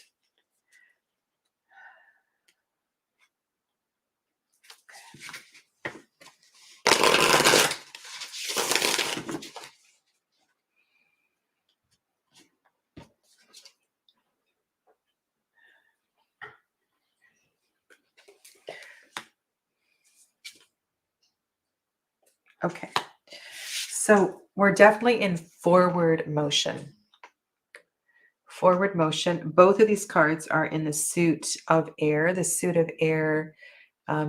Okay, so we're definitely in forward motion. Forward motion. Both of these cards are in the suit of air. The suit of air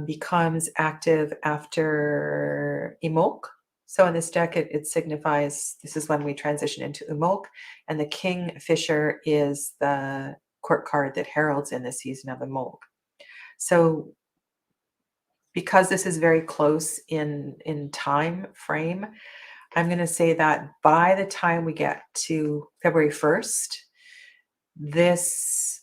becomes active after Imok. So in this deck, it signifies this is when we transition into Imok, and the Kingfisher is the court card that heralds in the season of Imok. So because this is very close in time frame, I'm going to say that by the time we get to February 1st, this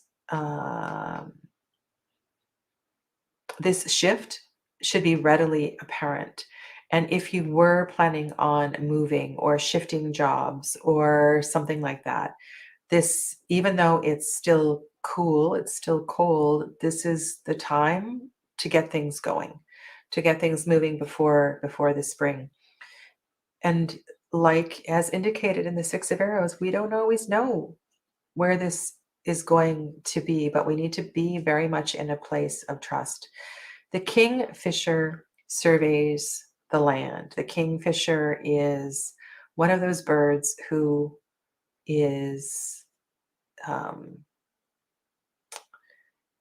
this shift should be readily apparent. And if you were planning on moving or shifting jobs or something like that, this, even though it's still cool, it's still cold, this is the time to get things going, to get things moving before the spring. And like as indicated in the Six of Arrows, we don't always know where this is going to be, but we need to be very much in a place of trust. The Kingfisher surveys the land. The Kingfisher is one of those birds who is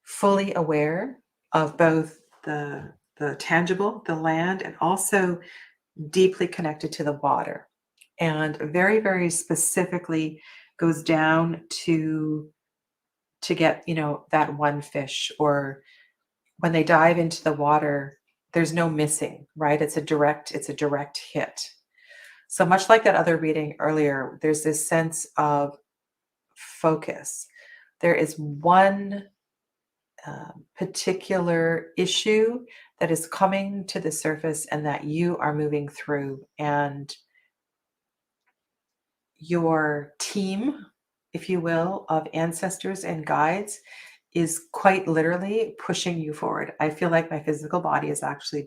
fully aware of both the tangible, the land, and also deeply connected to the water, and very, very specifically goes down to get, that one fish, or when they dive into the water, there's no missing, right? It's a direct hit. So much like that other reading earlier, there's this sense of focus. There is one particular issue that is coming to the surface and that you are moving through, and your team, if you will, of ancestors and guides is quite literally pushing you forward. I feel like my physical body is actually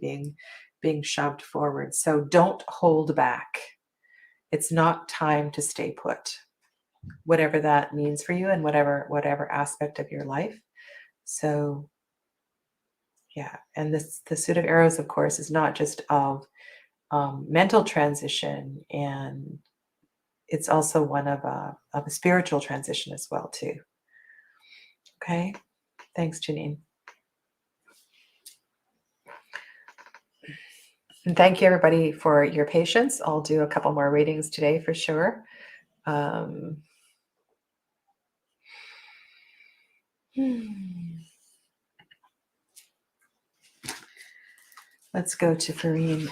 being shoved forward. So don't hold back. It's not time to stay put, whatever that means for you and whatever aspect of your life. So yeah, and the suit of arrows, of course, is not just of mental transition, and it's also one of a spiritual transition as well too. Okay. Thanks, Janine. And thank you, everybody, for your patience. I'll do a couple more readings today for sure. Let's go to Farine.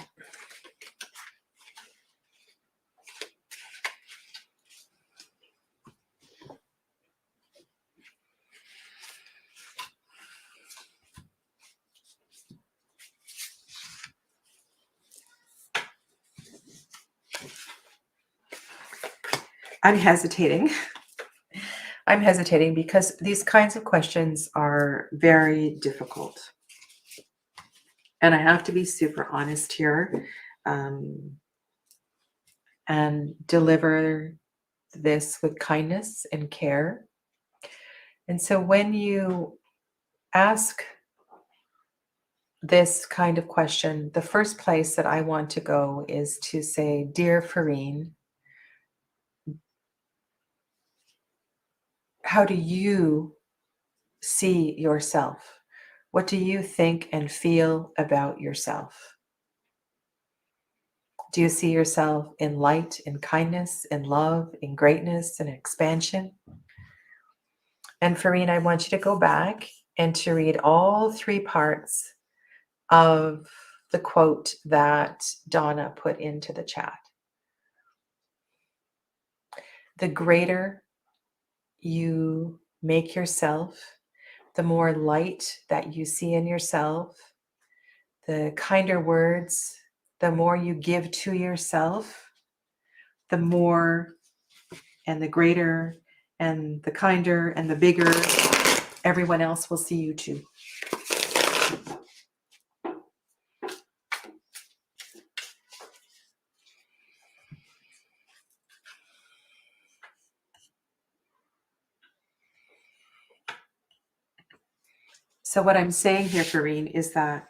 I'm hesitating. I'm hesitating because these kinds of questions are very difficult. And I have to be super honest here, and deliver this with kindness and care. And so when you ask this kind of question, the first place that I want to go is to say, Dear Farine, how do you see yourself? What do you think and feel about yourself? Do you see yourself in light, in kindness, in love, in greatness, and expansion? And Farine, I want you to go back and to read all three parts of the quote that Donna put into the chat. The greater you make yourself, the more light that you see in yourself, the kinder words, the more you give to yourself, the more and the greater and the kinder and the bigger everyone else will see you too. So what I'm saying here, Farine, is that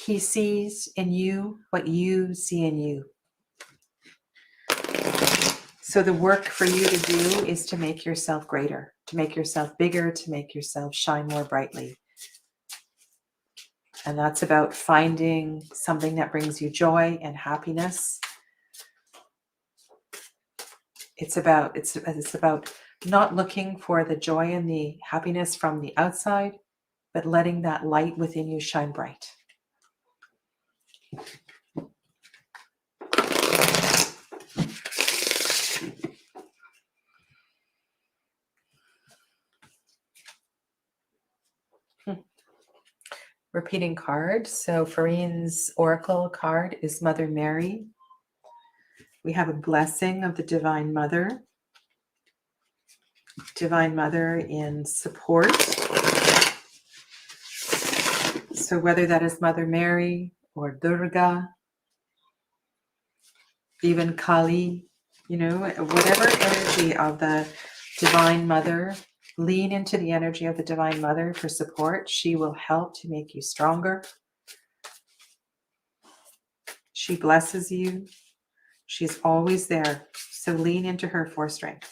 he sees in you what you see in you. So the work for you to do is to make yourself greater, to make yourself bigger, to make yourself shine more brightly. And that's about finding something that brings you joy and happiness. It's about not looking for the joy and the happiness from the outside, but letting that light within you shine bright. Repeating card. So Farine's oracle card is Mother Mary. We have a blessing of the Divine Mother. Divine Mother in support. So whether that is Mother Mary or Durga, even Kali, whatever energy of the Divine Mother, lean into the energy of the Divine Mother for support. She will help to make you stronger. She blesses you. She's always there. So lean into her for strength.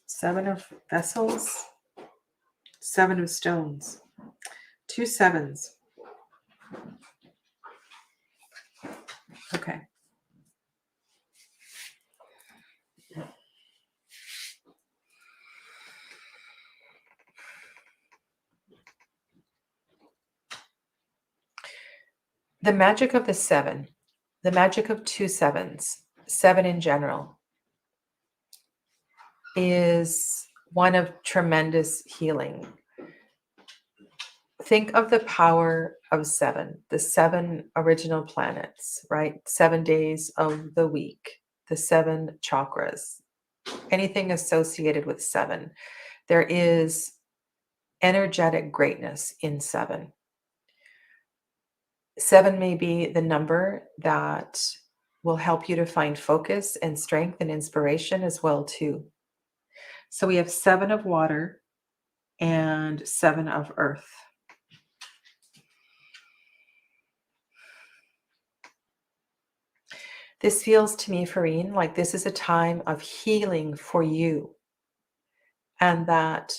Seven of vessels, seven of stones, 2 sevens. Okay. The magic of the seven, the magic of 2 sevens, 7 in general, is one of tremendous healing. Think of the power of 7, the 7 original planets, right? 7 days of the week, the 7 chakras, anything associated with 7. There is energetic greatness in 7. 7 may be the number that will help you to find focus and strength and inspiration as well too. So we have 7 of water and 7 of earth. This feels to me, Farine, like this is a time of healing for you. And that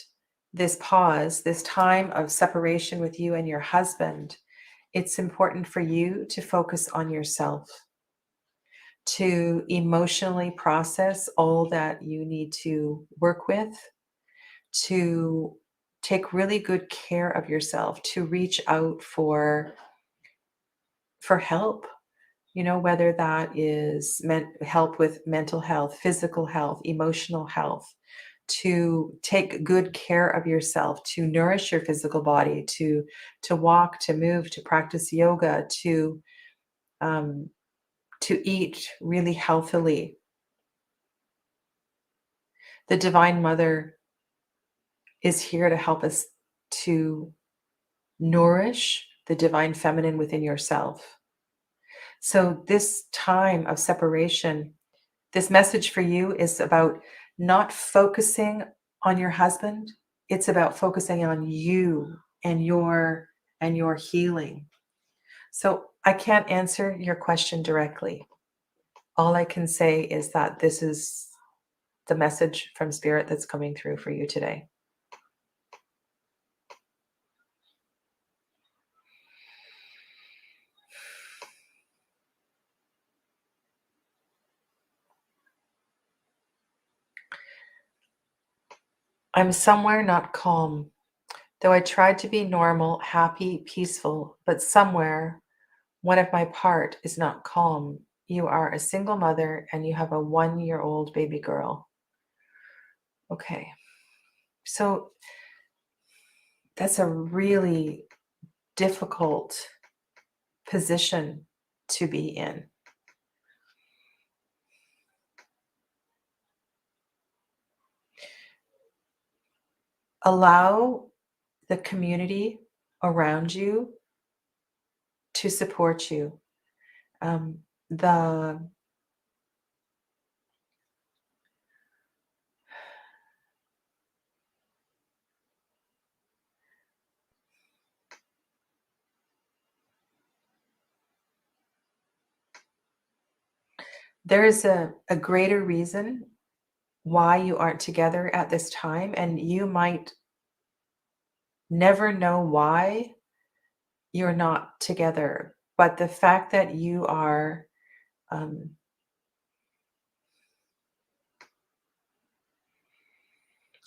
this pause, this time of separation with you and your husband, it's important for you to focus on yourself, to emotionally process all that you need to work with, to take really good care of yourself, to reach out for help, whether that is help with mental health, physical health, emotional health, to take good care of yourself, to nourish your physical body, to walk, to move, to practice yoga, um, to eat really healthily. The Divine Mother is here to help us to nourish the divine feminine within yourself. So this time of separation, this message for you is about not focusing on your husband. It's about focusing on you and your healing. So I can't answer your question directly. All I can say is that this is the message from Spirit that's coming through for you today. I'm somewhere not calm, though I tried to be normal, happy, peaceful, but somewhere one of my part is not calm. You are a single mother and you have a 1-year-old baby girl. Okay. So that's a really difficult position to be in. Allow the community around you to support you. The there is a greater reason why you aren't together at this time, and you might never know why you're not together. But the fact that you are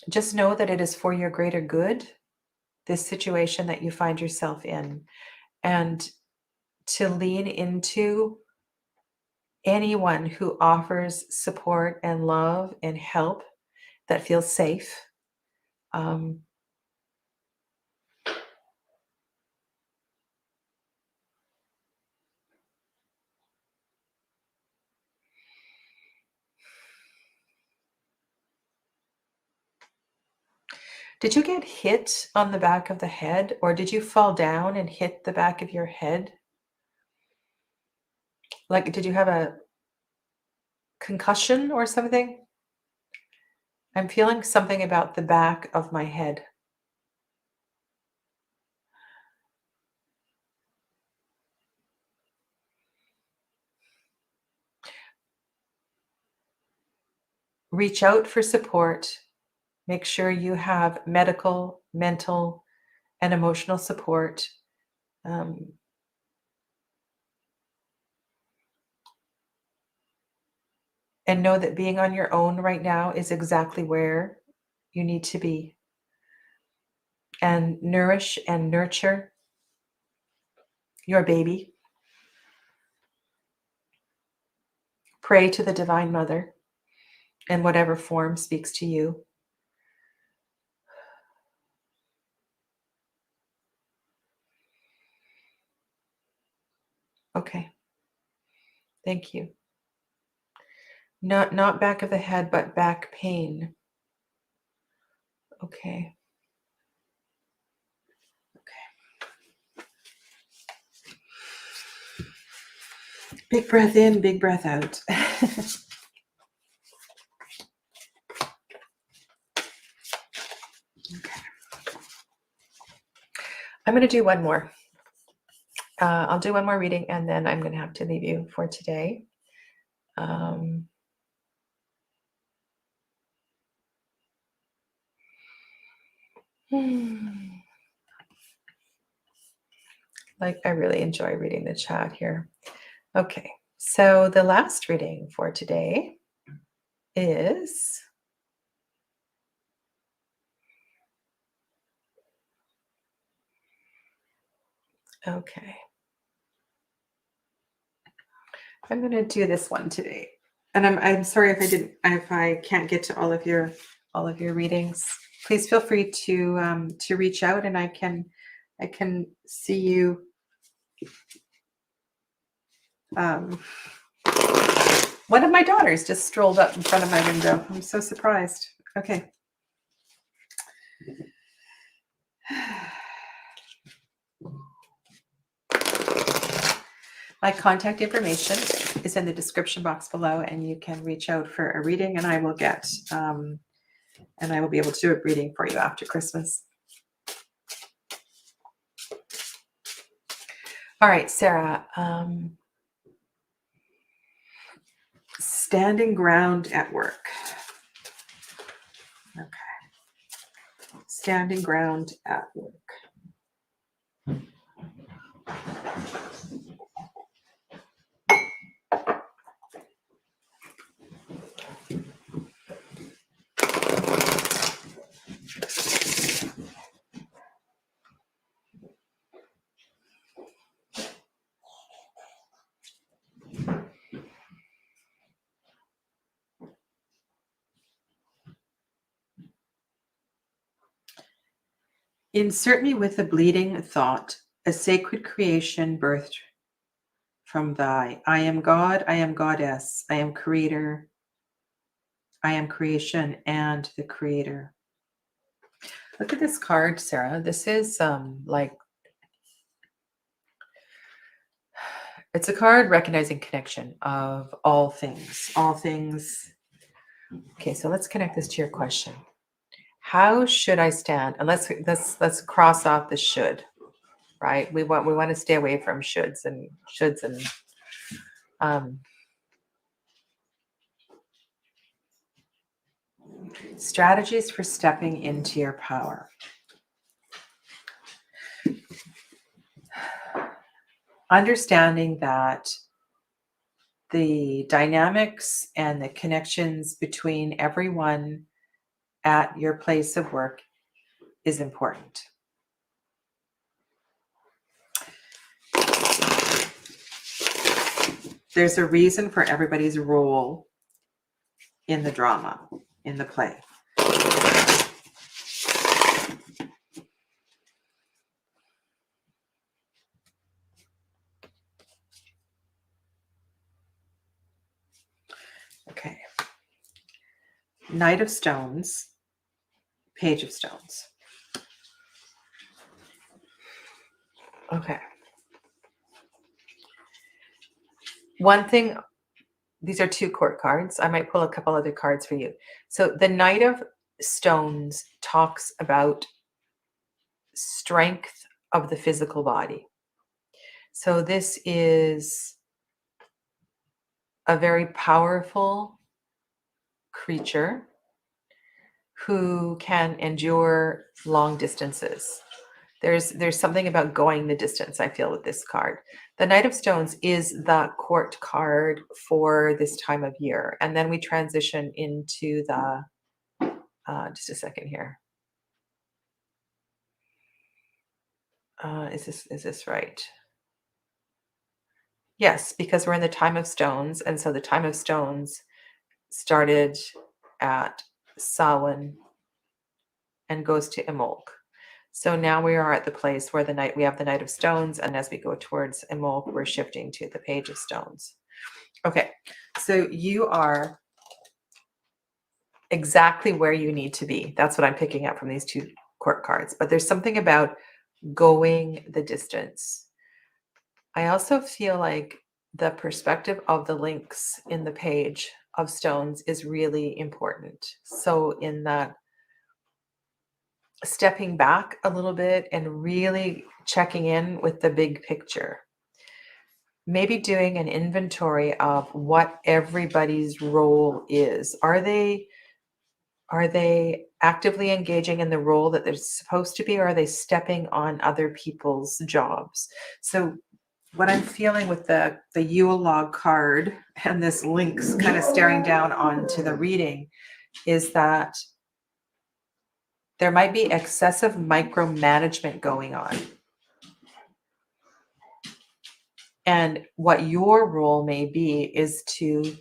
just know that it is for your greater good, this situation that you find yourself in, and to lean into anyone who offers support and love and help that feels safe. Did you get hit on the back of the head, or did you fall down and hit the back of your head? Like, did you have a concussion or something? I'm feeling something about the back of my head. Reach out for support. Make sure you have medical, mental, and emotional support. And know that being on your own right now is exactly where you need to be. And nourish and nurture your baby. Pray to the Divine Mother in whatever form speaks to you. Okay. Thank you. Not back of the head, but back pain. Okay. Big breath in, big breath out. Okay. I'm going to do one more. I'll do one more reading and then I'm going to have to leave you for today. Like, I really enjoy reading the chat here. Okay, so the last reading for today is okay. I'm going to do this one today, and I'm sorry if I can't get to all of your readings. Please feel free to reach out, and I can see you. One of my daughters just strolled up in front of my window. I'm so surprised. Okay. My contact information is in the description box below, and you can reach out for a reading, and I will get and I will be able to do a reading for you after Christmas. All right, Sarah. Standing ground at work. Okay. Standing ground at work. Insert me with a bleeding thought, a sacred creation birthed from thy. I am God, I am goddess, I am creator, I am creation and the creator. Look at this card, Sarah. This is like, it's a card recognizing connection of all things, all things. Okay, so let's connect this to your question. How should I stand? And let's cross off the should, right? We want to stay away from shoulds and strategies for stepping into your power. Understanding that the dynamics and the connections between everyone at your place of work is important. There's a reason for everybody's role in the drama, in the play. Okay. Knight of Stones, Page of Stones. Okay. One thing, these are 2 court cards. I might pull a couple other cards for you. So the Knight of Stones talks about strength of the physical body. So this is a very powerful creature who can endure long distances. There's something about going the distance, I feel, with this card. The Knight of Stones is the court card for this time of year. And then we transition into the, just a second here. Is this right? Yes, because we're in the time of stones. And so the time of stones started at Samhain and goes to Imbolc. So now we are at the place where we have the Knight of Stones, and as we go towards Imbolc, we're shifting to the Page of Stones. Okay, so you are exactly where you need to be. That's what I'm picking up from these 2 court cards. But there's something about going the distance. I also feel like the perspective of the links in the page of stones is really important. So in that, stepping back a little bit and really checking in with the big picture. Maybe doing an inventory of what everybody's role is. Are they actively engaging in the role that they're supposed to be, or are they stepping on other people's jobs? So what I'm feeling with the Yule log card and this links kind of staring down onto the reading is that there might be excessive micromanagement going on. And what your role may be is to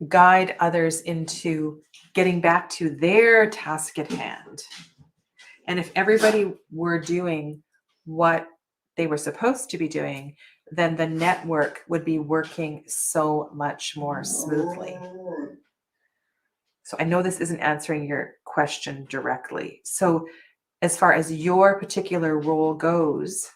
guide others into getting back to their task at hand. And if everybody were doing what they were supposed to be doing, then the network would be working so much more smoothly. So I know this isn't answering your question directly. So as far as your particular role goes,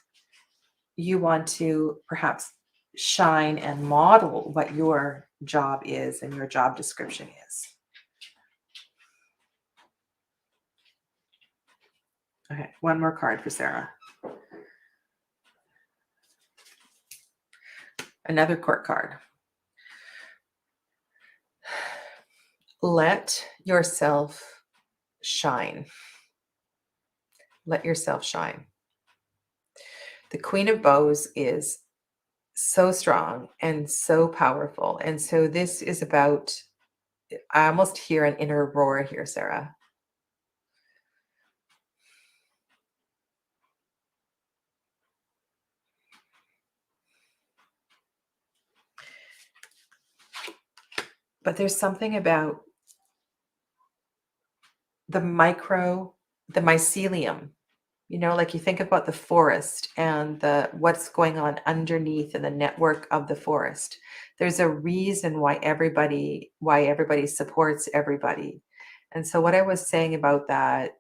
you want to perhaps shine and model what your job is and your job description is. Okay, one more card for Sarah. Another court card. Let yourself shine. Let yourself shine. The Queen of Bows is so strong and so powerful. And so this is about, I almost hear an inner roar here, Sarah. But there's something about the mycelium, you know, like you think about the forest and what's going on underneath in the network of the forest. There's a reason why everybody supports everybody. And so what I was saying about that,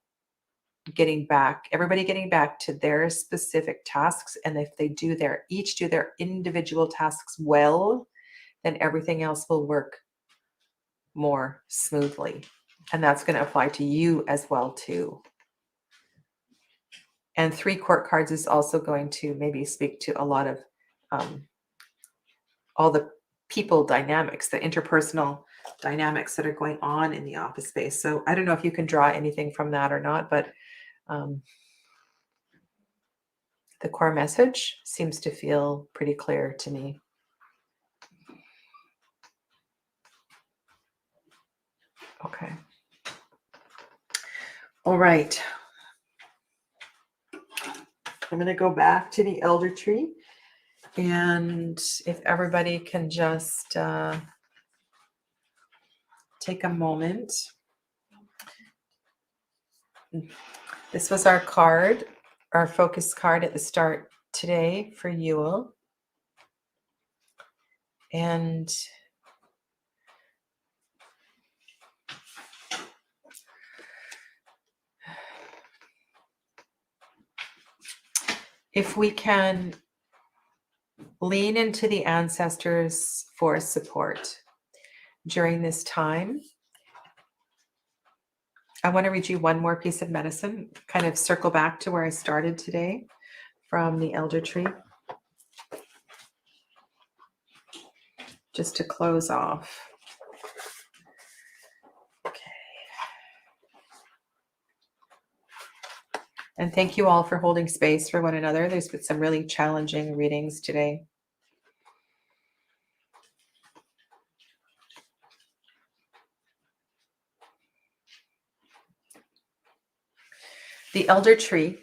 everybody getting back to their specific tasks, and if they each do their individual tasks well, then everything else will work more smoothly. And that's going to apply to you as well too. And 3 court cards is also going to maybe speak to a lot of all the people dynamics, the interpersonal dynamics that are going on in the office space. So I don't know if you can draw anything from that or not, but the core message seems to feel pretty clear to me. Okay. All right. I'm going to go back to the elder tree. And if everybody can just take a moment. This was our card, our focus card at the start today for Yule. And if we can lean into the ancestors for support during this time, I want to read you one more piece of medicine, kind of circle back to where I started today from the elder tree, just to close off. Okay. And thank you all for holding space for one another. There's been some really challenging readings today. The elder tree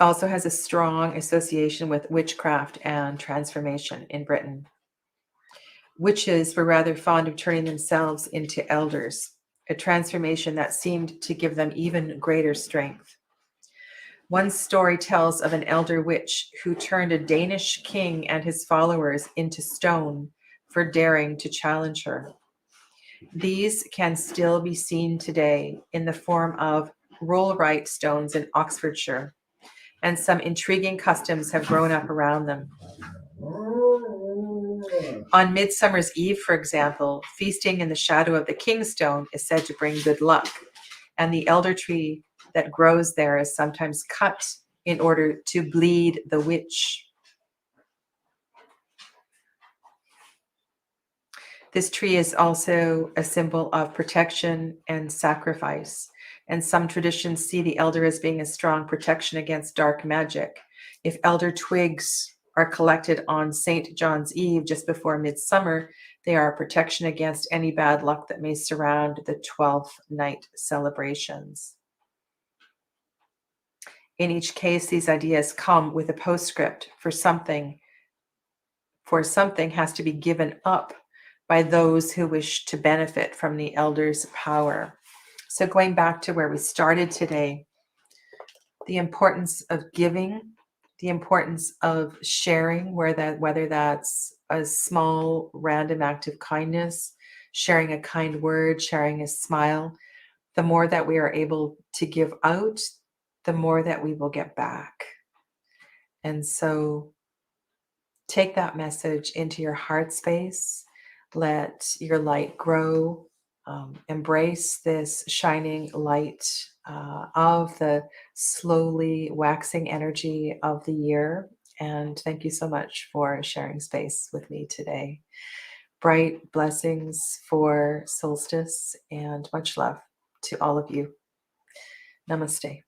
also has a strong association with witchcraft and transformation in Britain. Witches were rather fond of turning themselves into elders, a transformation that seemed to give them even greater strength. One story tells of an elder witch who turned a Danish king and his followers into stone for daring to challenge her. These can still be seen today in the form of rollright stones in Oxfordshire, and some intriguing customs have grown up around them. On Midsummer's Eve, for example, feasting in the shadow of the kingstone is said to bring good luck, and the elder tree that grows there is sometimes cut in order to bleed the witch. This tree is also a symbol of protection and sacrifice, and some traditions see the elder as being a strong protection against dark magic. If elder twigs are collected on St. John's Eve just before midsummer, they are a protection against any bad luck that may surround the 12th night celebrations. In each case, these ideas come with a postscript for something has to be given up by those who wish to benefit from the elder's power. So going back to where we started today, the importance of giving, the importance of sharing, whether that's a small random act of kindness, sharing a kind word, sharing a smile, the more that we are able to give out, the more that we will get back. And so take that message into your heart space. Let your light grow. Embrace this shining light of the slowly waxing energy of the year. And thank you so much for sharing space with me today. Bright blessings for Solstice and much love to all of you. Namaste.